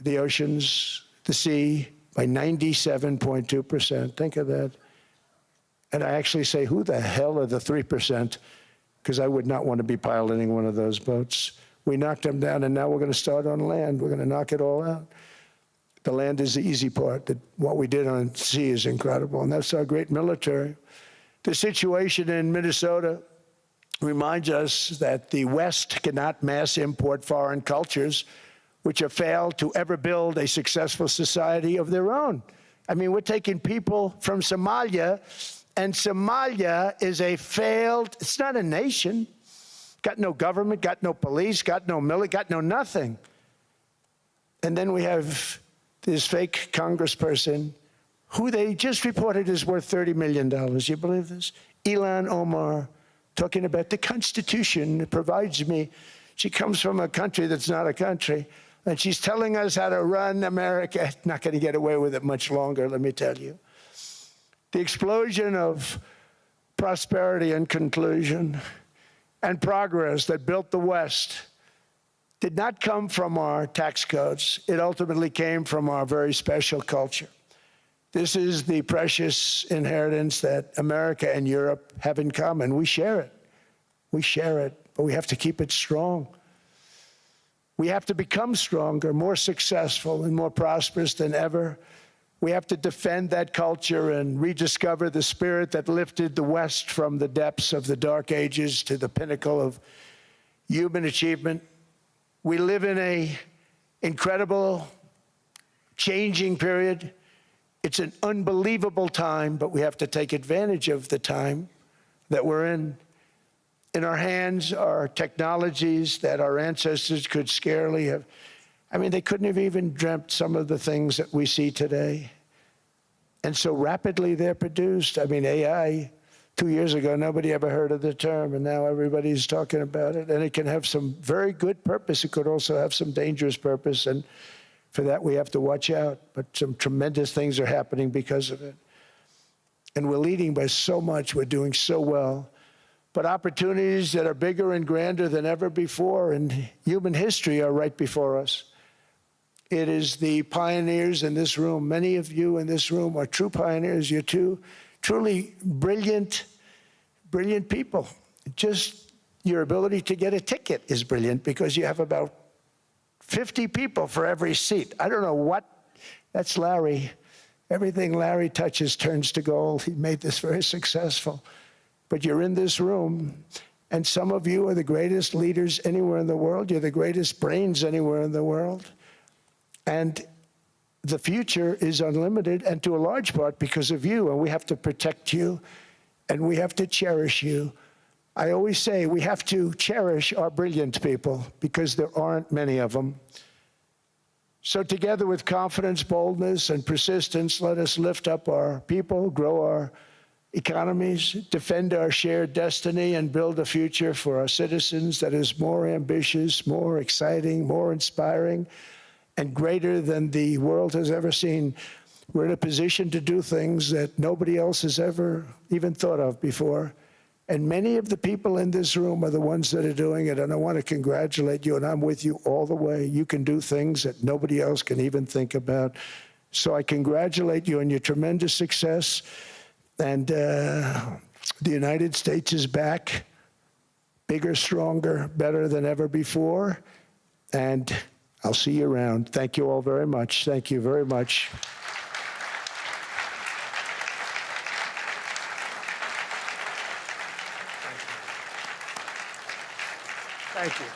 the oceans, the sea, by 97.2%. Think of that. And I actually say, who the hell are the 3%? Because I would not want to be piloting one of those boats. We knocked them down, and now we're going to start on land. We're going to knock it all out. The land is the easy part. What we did on sea is incredible, and that's our great military. The situation in Minnesota reminds us that the West cannot mass import foreign cultures which have failed to ever build a successful society of their own. I mean, we're taking people from Somalia, and Somalia is a failed, it's not a nation. Got no government, got no police, got no military, got no nothing. And then we have this fake congressperson who they just reported is worth $30 million. You believe this? Ilhan Omar, talking about the Constitution provides me. She comes from a country that's not a country, and she's telling us how to run America. Not going to get away with it much longer, let me tell you. The explosion of prosperity and conclusion and progress that built the West did not come from our tax codes. It ultimately came from our very special culture. This is the precious inheritance that America and Europe have in common. We share it. We share it, but we have to keep it strong. We have to become stronger, more successful, and more prosperous than ever. We have to defend that culture and rediscover the spirit that lifted the West from the depths of the Dark Ages to the pinnacle of human achievement. We live in an incredible, changing period. It's an unbelievable time, but we have to take advantage of the time that we're in. In our hands are technologies that our ancestors could scarcely have. I mean, they couldn't have even dreamt some of the things that we see today. And so rapidly they're produced. I mean, AI, 2 years ago, nobody ever heard of the term, and now everybody's talking about it. And it can have some very good purpose. It could also have some dangerous purpose, and for that we have to watch out. But some tremendous things are happening because of it. And we're leading by so much. We're doing so well. But opportunities that are bigger and grander than ever before in human history are right before us. It is the pioneers in this room. Many of you in this room are true pioneers. You're two truly brilliant, brilliant people. Just your ability to get a ticket is brilliant because you have about 50 people for every seat. I don't know what, that's Larry. Everything Larry touches turns to gold. He made this very successful. But you're in this room, and some of you are the greatest leaders anywhere in the world. You're the greatest brains anywhere in the world. And the future is unlimited, and to a large part because of you, and we have to protect you, and we have to cherish you. I always say we have to cherish our brilliant people because there aren't many of them. So together with confidence, boldness, and persistence, let us lift up our people, grow our economies, defend our shared destiny, and build a future for our citizens that is more ambitious, more exciting, more inspiring, and greater than the world has ever seen. We're in a position to do things that nobody else has ever even thought of before. And many of the people in this room are the ones that are doing it, and I want to congratulate you, and I'm with you all the way. You can do things that nobody else can even think about. So I congratulate you on your tremendous success. And the United States is back, bigger, stronger, better than ever before. And I'll see you around. Thank you all very much. Thank you very much. Thank you.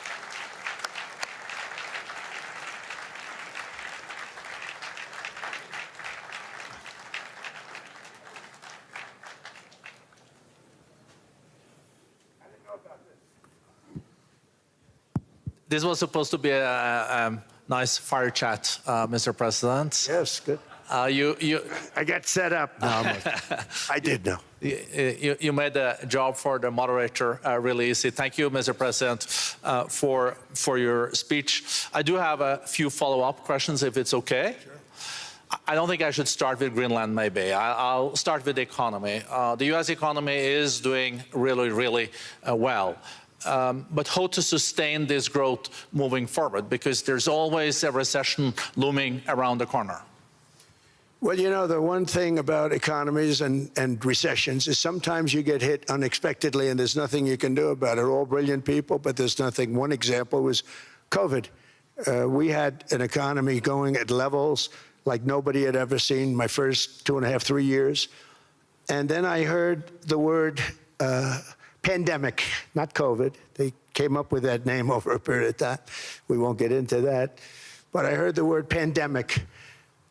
This was supposed to be a nice fire chat, Mr. President. Yes, good. I got set up. No, I did know. You made the job for the moderator really easy. Thank you, Mr. President, for your speech. I do have a few follow-up questions, if it's okay. Sure. I don't think I should start with Greenland, maybe. I'll start with the economy. The U.S. economy is doing really, really well. But how to sustain this growth moving forward? Because there's always a recession looming around the corner. Well, you know, the one thing about economies and recessions is sometimes you get hit unexpectedly and there's nothing you can do about it. All brilliant people, but there's nothing. One example was COVID. We had an economy going at levels like nobody had ever seen my first 2.5, 3 years. And then I heard the word pandemic, not COVID. They came up with that name over a period of time. We won't get into that. But I heard the word pandemic.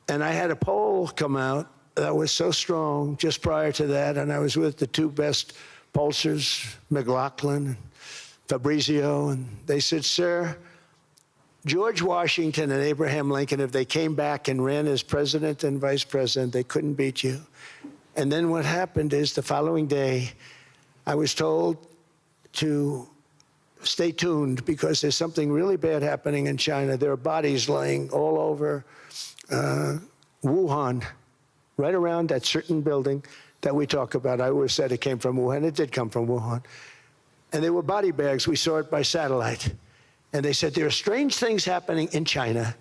And I had a poll come out that was so strong just prior to that, and I was with the two best pollsters, McLaughlin and Fabrizio, and they said, sir, George Washington and Abraham Lincoln, if they came back and ran as president and vice president, they couldn't beat you. And then what happened is the following day, I was told to stay tuned because there's something really bad happening in China. There are bodies laying all over Wuhan, right around that certain building that we talk about. I always said it came from Wuhan. It did come from Wuhan. And they were body bags. We saw it by satellite. And they said, there are strange things happening in China.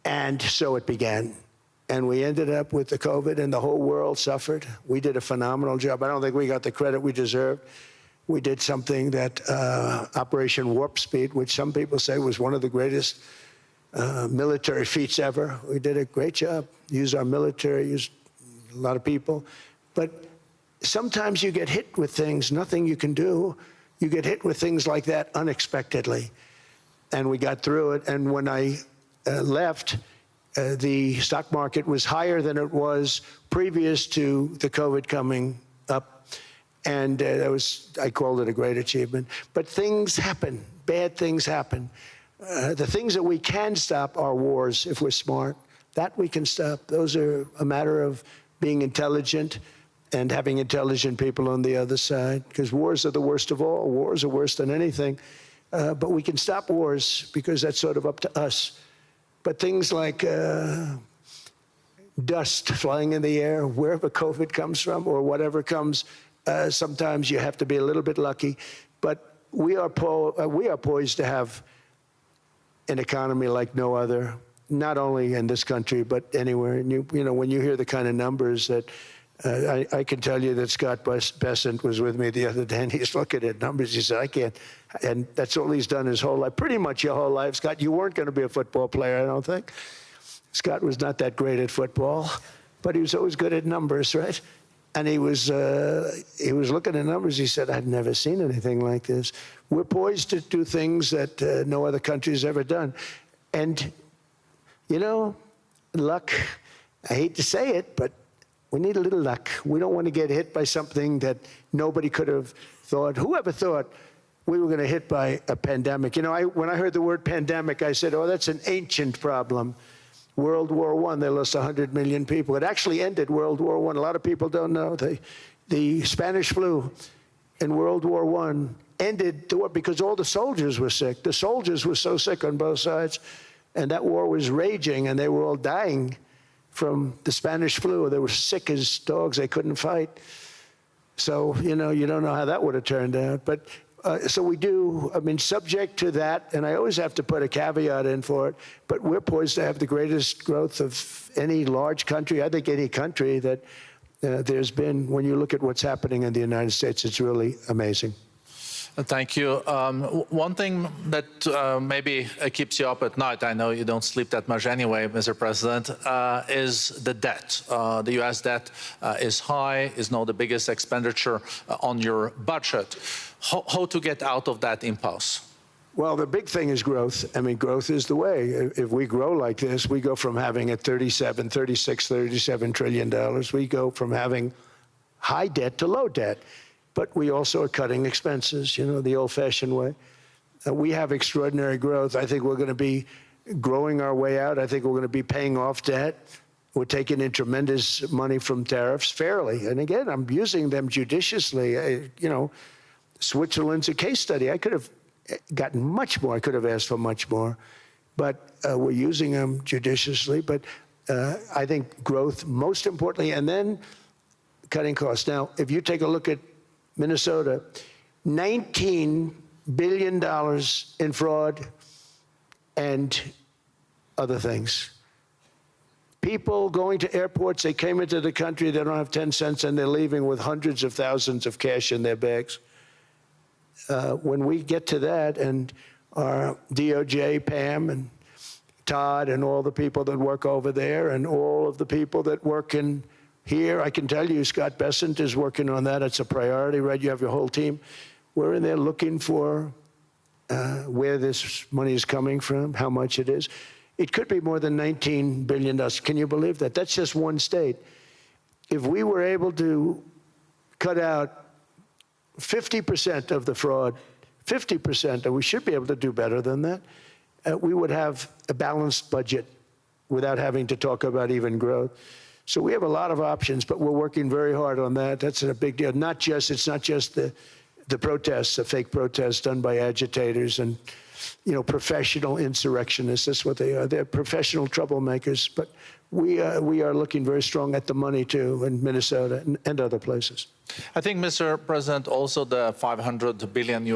And so it began. And we ended up with the COVID, and the whole world suffered. We did a phenomenal job. I don't think we got the credit we deserved. We did something that Operation Warp Speed, which some people say was one of the greatest military feats ever. We did a great job. Used our military, used a lot of people. But sometimes you get hit with things, nothing you can do. You get hit with things like that unexpectedly. And we got through it. And when I left, the stock market was higher than it was previous to the COVID coming up. And I called it a great achievement. But things happen, bad things happen. The things that we can stop are wars if we're smart. That we can stop. Those are a matter of being intelligent and having intelligent people on the other side, because wars are the worst of all. Wars are worse than anything. But we can stop wars because that's sort of up to us. But things like dust flying in the air, wherever COVID comes from or whatever comes, sometimes you have to be a little bit lucky. But we are poised to have an economy like no other, not only in this country, but anywhere. And you know, when you hear the kind of numbers that, I can tell you that Scott Bessent was with me the other day, and he's looking at numbers. He said, I can't. And that's all he's done his whole life, pretty much your whole life. Scott, you weren't going to be a football player, I don't think. Scott was not that great at football, but he was always good at numbers, right? And he was looking at numbers. He said, I've never seen anything like this. We're poised to do things that no other country's ever done. And, you know, luck, I hate to say it, but we need a little luck. We don't want to get hit by something that nobody could have thought. Whoever thought we were going to hit by a pandemic? You know, when I heard the word pandemic, I said, oh, that's an ancient problem. World War I, they lost 100 million people. It actually ended World War I. A lot of people don't know. The Spanish flu in World War I ended the war because all the soldiers were sick. The soldiers were so sick on both sides, and that war was raging, and they were all dying from the Spanish flu. They were sick as dogs. They couldn't fight. So, you know, you don't know how that would have turned out. But So we do, I mean, subject to that, and I always have to put a caveat in for it, but we're poised to have the greatest growth of any large country, I think any country that there's been. When you look at what's happening in the United States, it's really amazing. Thank you. One thing that maybe keeps you up at night, I know you don't sleep that much anyway, Mr. President, is the debt. The U.S. debt is high, is now the biggest expenditure on your budget. How to get out of that impasse? Well, the big thing is growth. I mean, growth is the way. If we grow like this, we go from having at $37 trillion, we go from having high debt to low debt. But we also are cutting expenses, you know, the old-fashioned way. We have extraordinary growth. I think we're going to be growing our way out. I think we're going to be paying off debt. We're taking in tremendous money from tariffs fairly. And again, I'm using them judiciously. You know, Switzerland's a case study. I could have gotten much more. I could have asked for much more. But we're using them judiciously. But I think growth, most importantly, and then cutting costs. Now, if you take a look at Minnesota, $19 billion in fraud and other things. People going to airports, they came into the country, they don't have 10 cents, and they're leaving with hundreds of thousands of cash in their bags. When we get to that, and our DOJ, Pam, and Todd, and all the people that work over there, and all of the people that work in here, I can tell you, Scott Bessent is working on that. It's a priority, right? You have your whole team. We're in there looking for where this money is coming from, how much it is. It could be more than $19 billion. Can you believe that? That's just one state. If we were able to cut out 50% of the fraud, 50%, and we should be able to do better than that, we would have a balanced budget without having to talk about even growth. So we have a lot of options, but we're working very hard on that. That's a big deal. It's not just the protests, the fake protests done by agitators and, you know, professional insurrectionists. That's what they are. They're professional troublemakers. But we are looking very strong at the money too in Minnesota and other places. I think, Mr. President, also the $500 billion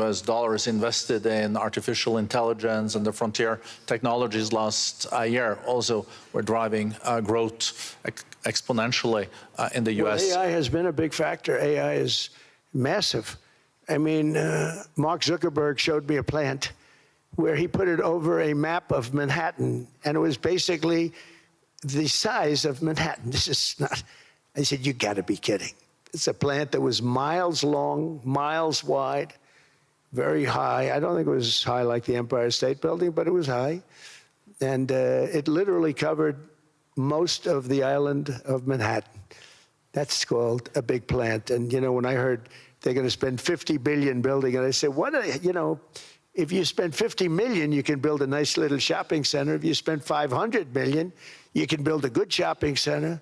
invested in artificial intelligence and the frontier technologies last year also were driving growth exponentially in the U.S. Well, AI has been a big factor. AI is massive. I mean, Mark Zuckerberg showed me a plant where he put it over a map of Manhattan, and it was basically the size of Manhattan. This is not, I said, you got to be kidding. It's a plant that was miles long, miles wide, very high. I don't think it was high like the Empire State Building, but it was high. And it literally covered most of the island of Manhattan. That's called a big plant. And, you know, when I heard they're going to spend $50 billion building it, I said, what, you know, if you spend $50 million, you can build a nice little shopping center. If you spend $500 million, you can build a good shopping center.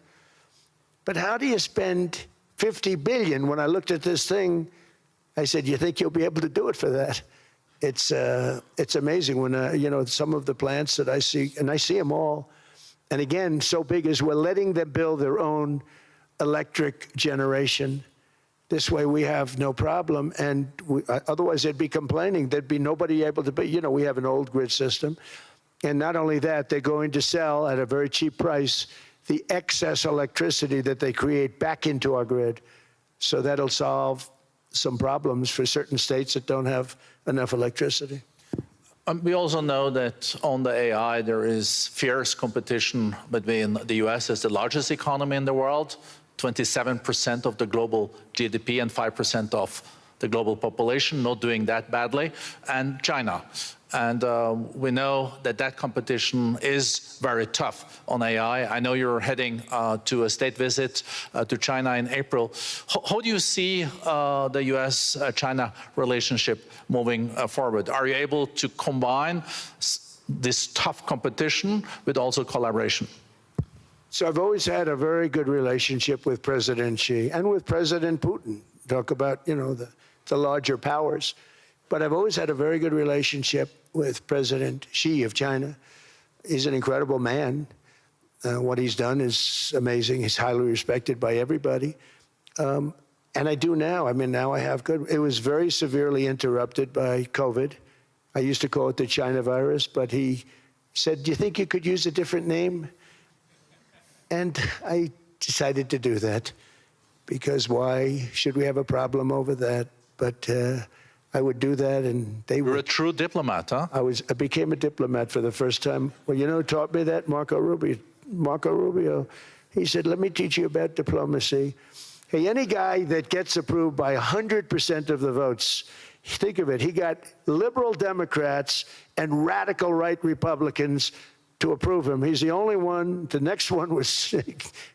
But how do you spend $50 billion? When I looked at this thing, I said, you think you'll be able to do it for that? It's amazing when, you know, some of the plants that I see, and I see them all, and again, so big as we're letting them build their own electric generation. This way we have no problem, and otherwise they'd be complaining. There'd be nobody able to be, you know, we have an old grid system. And not only that, they're going to sell at a very cheap price the excess electricity that they create back into our grid. So that'll solve some problems for certain states that don't have enough electricity. We also know that on the AI, there is fierce competition between the U.S. as the largest economy in the world, 27% of the global GDP and 5% of the global population, not doing that badly, and China. And we know that that competition is very tough on AI. I know you're heading to a state visit to China in April. How do you see the U.S.-China relationship moving forward? Are you able to combine this tough competition with also collaboration? So I've always had a very good relationship with President Xi and with President Putin. Talk about, you know, the larger powers. But I've always had a very good relationship with President Xi of China. He's an incredible man. What he's done is amazing. He's highly respected by everybody. And And I do now. I mean, now I have good. It was very severely interrupted by COVID. I used to call it the China virus, but he said, do you think you could use a different name? And I decided to do that, because why should we have a problem over that? But I would do that, and they were... You're a true diplomat, huh? I became a diplomat for the first time. Well, you know who taught me that? Marco Rubio. He said, let me teach you about diplomacy. Hey, any guy that gets approved by 100% of the votes, think of it, he got liberal Democrats and radical right Republicans to approve him. He's the only one. The next one was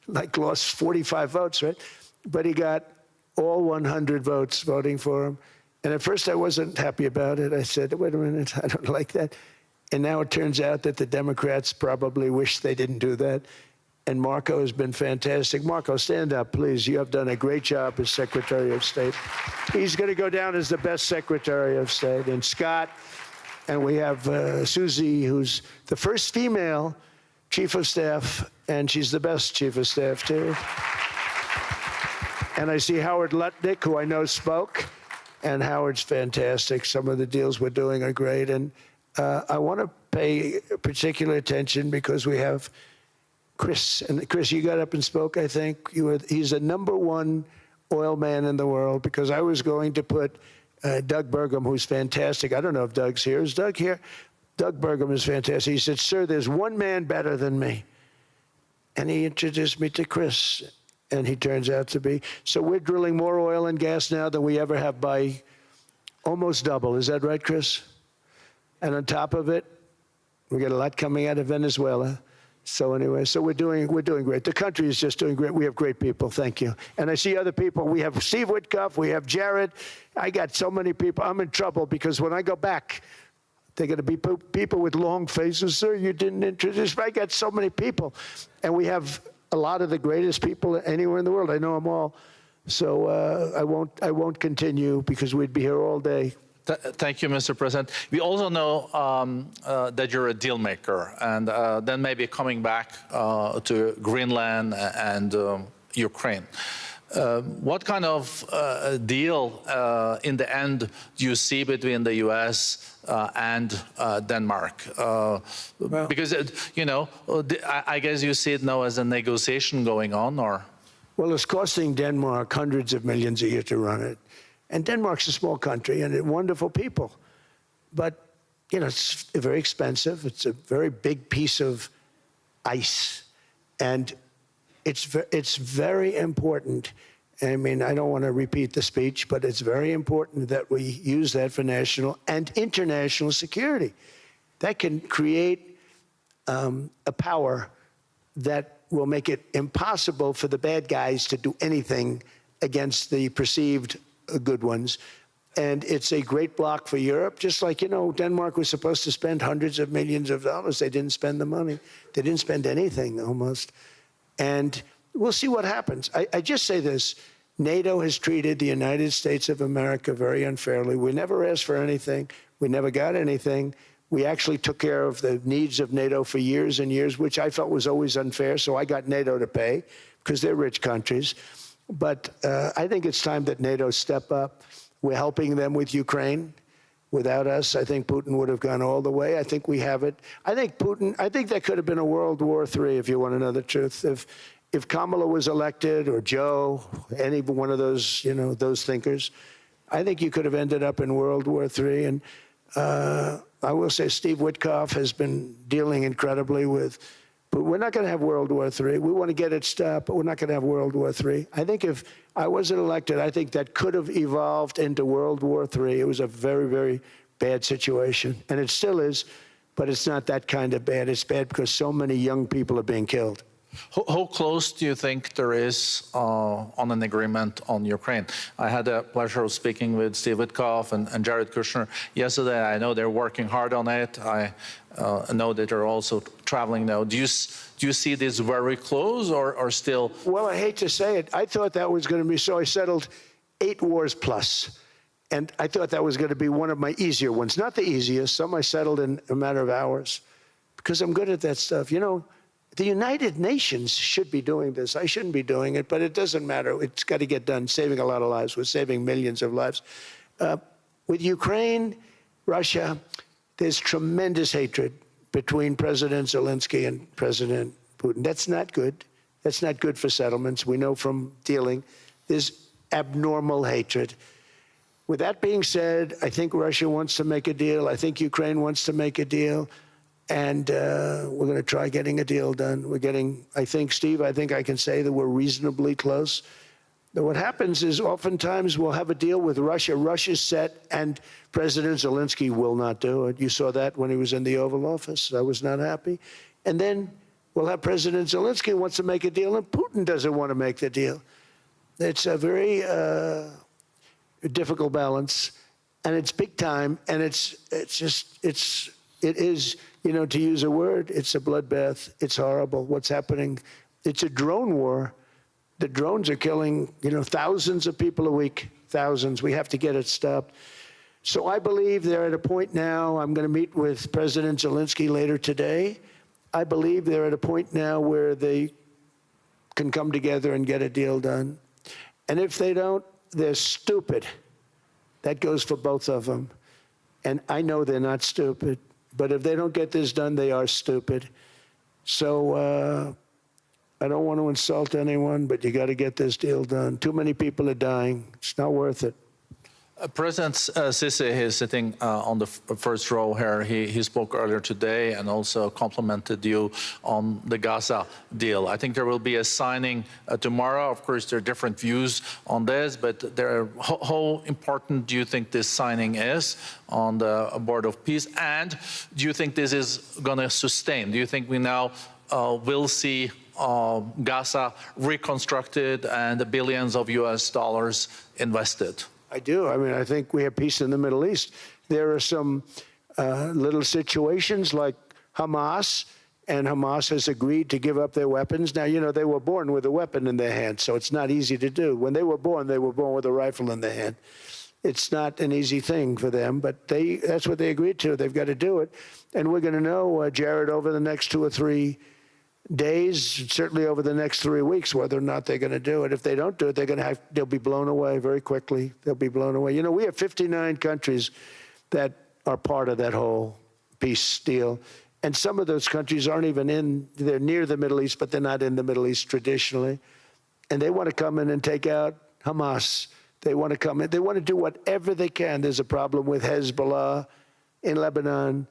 like lost 45 votes, right? But he got all 100 votes voting for him. And at first I wasn't happy about it. I said, wait a minute, I don't like that. And now it turns out that the Democrats probably wish they didn't do that. And Marco has been fantastic. Marco, stand up, please. You have done a great job as Secretary of State. He's going to go down as the best Secretary of State. And Scott, and we have Susie, who's the first female Chief of Staff, and she's the best Chief of Staff, too. And I see Howard Lutnick, who I know spoke. And Howard's fantastic. Some of the deals we're doing are great. And I want to pay particular attention because we have Chris. And Chris, you got up and spoke, I think. He's the #1 oil man in the world, because I was going to put Doug Burgum, who's fantastic. I don't know if Doug's here. Is Doug here? Doug Burgum is fantastic. He said, sir, there's one man better than me. And he introduced me to Chris. And he turns out to be. So we're drilling more oil and gas now than we ever have, by almost double. Is that right, Chris? And on top of it, we get a lot coming out of Venezuela. So anyway, so we're doing great. The country is just doing great. We have great people. Thank you. And I see other people. We have Steve Witkoff. We have Jared. I got so many people. I'm in trouble, because when I go back, they're going to be people with long faces. Sir, you didn't introduce me. I got so many people. And we have a lot of the greatest people anywhere in the world. I know them all. So I won't continue, because we'd be here all day. Thank you, Mr. President. We also know that you're a deal maker, and then maybe coming back to Greenland and Ukraine. What kind of deal in the end do you see between the U.S. And Denmark? Because, you know, I guess you see it now as a negotiation going on, or? Well, it's costing Denmark hundreds of millions a year to run it. And Denmark's a small country, and wonderful people. But, you know, it's very expensive. It's a very big piece of ice. And it's very important. I mean, I don't want to repeat the speech, but it's very important that we use that for national and international security. That can create a power that will make it impossible for the bad guys to do anything against the perceived good ones. And it's a great block for Europe. Just like, you know, Denmark was supposed to spend hundreds of millions of dollars. They didn't spend the money. They didn't spend anything, almost. And we'll see what happens. I just say this. NATO has treated the United States of America very unfairly. We never asked for anything. We never got anything. We actually took care of the needs of NATO for years and years, which I felt was always unfair. So I got NATO to pay, because they're rich countries. But I think it's time that NATO step up. We're helping them with Ukraine. Without us, I think Putin would have gone all the way. I think we have it. I think that could have been a World War III, if you want to know the truth. If Kamala was elected, or Joe, any one of those, you know, those thinkers, I think you could have ended up in World War III. And I will say Steve Witkoff has been dealing incredibly with, but we're not going to have World War III. We want to get it stopped, but we're not going to have World War III. I think if I wasn't elected, I think that could have evolved into World War III. It was a very, very bad situation, and it still is, but it's not that kind of bad. It's bad because so many young people are being killed. How close do you think there is on an agreement on Ukraine? I had the pleasure of speaking with Steve Witkoff and Jared Kushner yesterday. I know they're working hard on it. I know that they're also traveling now. Do you see this very close, or still? Well, I hate to say it. I thought that was going to be, so I settled 8 wars plus. And I thought that was going to be one of my easier ones. Not the easiest. Some I settled in a matter of hours, because I'm good at that stuff. You know, The United Nations should be doing this. I shouldn't be doing it, but it doesn't matter. It's got to get done, saving a lot of lives. We're saving millions of lives. With Ukraine, Russia, there's tremendous hatred between President Zelensky and President Putin. That's not good. That's not good for settlements. We know from dealing. There's abnormal hatred. With that being said, I think Russia wants to make a deal. I think Ukraine wants to make a deal. And we're going to try getting a deal done. We're getting, I think, Steve, I think I can say that we're reasonably close. But what happens is oftentimes we'll have a deal with Russia. Russia's set, and President Zelensky will not do it. You saw that when he was in the Oval Office. I was not happy. And then we'll have President Zelensky wants to make a deal, and Putin doesn't want to make the deal. It's a very difficult balance, and it's big time, and it is, you know, to use a word, it's a bloodbath. It's horrible what's happening. It's a drone war. The drones are killing, you know, thousands of people a week, thousands. We have to get it stopped. So I believe they're at a point now, I'm going to meet with President Zelensky later today. I believe they're at a point now where they can come together and get a deal done. And if they don't, they're stupid. That goes for both of them. And I know they're not stupid. But if they don't get this done, they are stupid. So I don't want to insult anyone, but you got to get this deal done. Too many people are dying. It's not worth it. President Sisi is sitting on the first row here. He spoke earlier today and also complimented you on the Gaza deal. I think there will be a signing tomorrow. Of course, there are different views on this, but how important do you think this signing is on the Board of Peace? And do you think this is going to sustain? Do you think we now will see Gaza reconstructed and the billions of US dollars invested? I do. I mean, I think we have peace in the Middle East. There are some little situations like Hamas, and Hamas has agreed to give up their weapons. Now, you know, they were born with a weapon in their hand, so it's not easy to do. When they were born with a rifle in their hand. It's not an easy thing for them, but that's what they agreed to. They've got to do it. And we're going to know, Jared, over the next 2 or 3 days, certainly over the next 3 weeks, whether or not they're going to do it. If they don't do it, they'll be blown away very quickly. They'll be blown away. You know, we have 59 countries that are part of that whole peace deal. And some of those countries aren't even they're near the Middle East, but they're not in the Middle East traditionally. And they want to come in and take out Hamas. They want to come in. They want to do whatever they can. There's a problem with Hezbollah in Lebanon,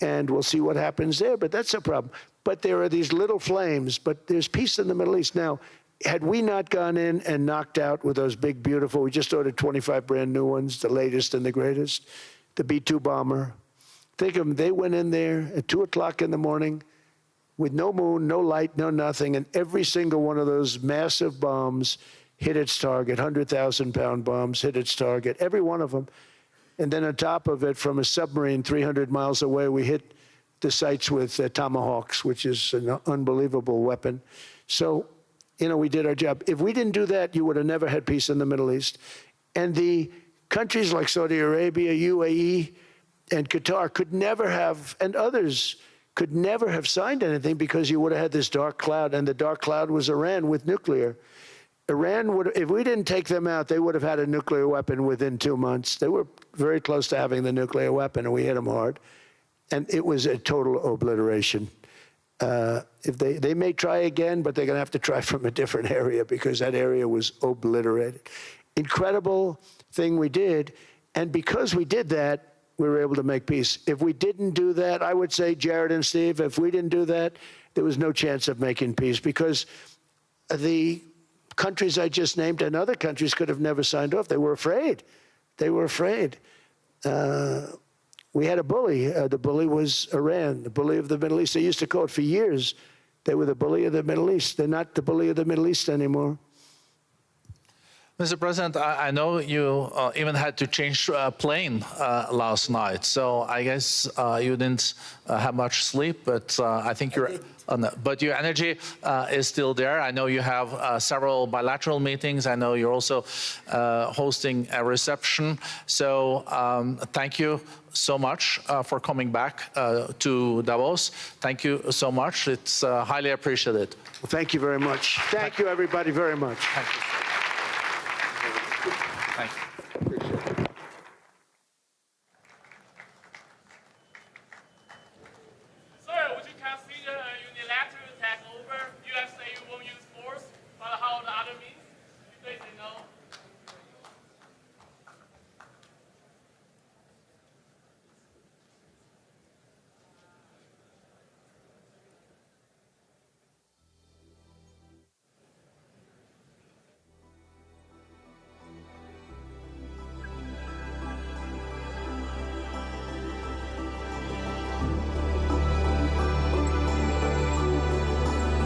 and we'll see what happens there, but that's a problem. But there are these little flames, but there's peace in the Middle East. Now, had we not gone in and knocked out with those big, beautiful, we just ordered 25 brand new ones, the latest and the greatest, the B-2 bomber. Think of them, they went in there at 2 o'clock in the morning with no moon, no light, no nothing, and every single one of those massive bombs hit its target, 100,000-pound bombs hit its target, every one of them. And then on top of it, from a submarine 300 miles away, we hit the sites with Tomahawks, which is an unbelievable weapon. So, you know, we did our job. If we didn't do that, you would have never had peace in the Middle East. And the countries like Saudi Arabia, UAE, and Qatar could never have, and others could never have signed anything because you would have had this dark cloud, and the dark cloud was Iran with nuclear. Iran would, if we didn't take them out, they would have had a nuclear weapon within 2 months. They were very close to having the nuclear weapon, and we hit them hard. And it was a total obliteration. If they may try again, but they're going to have to try from a different area because that area was obliterated. Incredible thing we did. And because we did that, we were able to make peace. If we didn't do that, I would say, Jared and Steve, if we didn't do that, there was no chance of making peace because the countries I just named and other countries could have never signed off. They were afraid. They were afraid. We had a bully. The bully was Iran, the bully of the Middle East. They used to call it for years. They were the bully of the Middle East. They're not the bully of the Middle East anymore. Mr. President, I know you even had to change plane last night, so I guess you didn't have much sleep, but I think but your energy is still there. I know you have several bilateral meetings. I know you're also hosting a reception. So thank you so much for coming back to Davos. Thank you so much. It's highly appreciated. Well, thank you very much. Thank you, everybody, very much. Thank you. Thank you.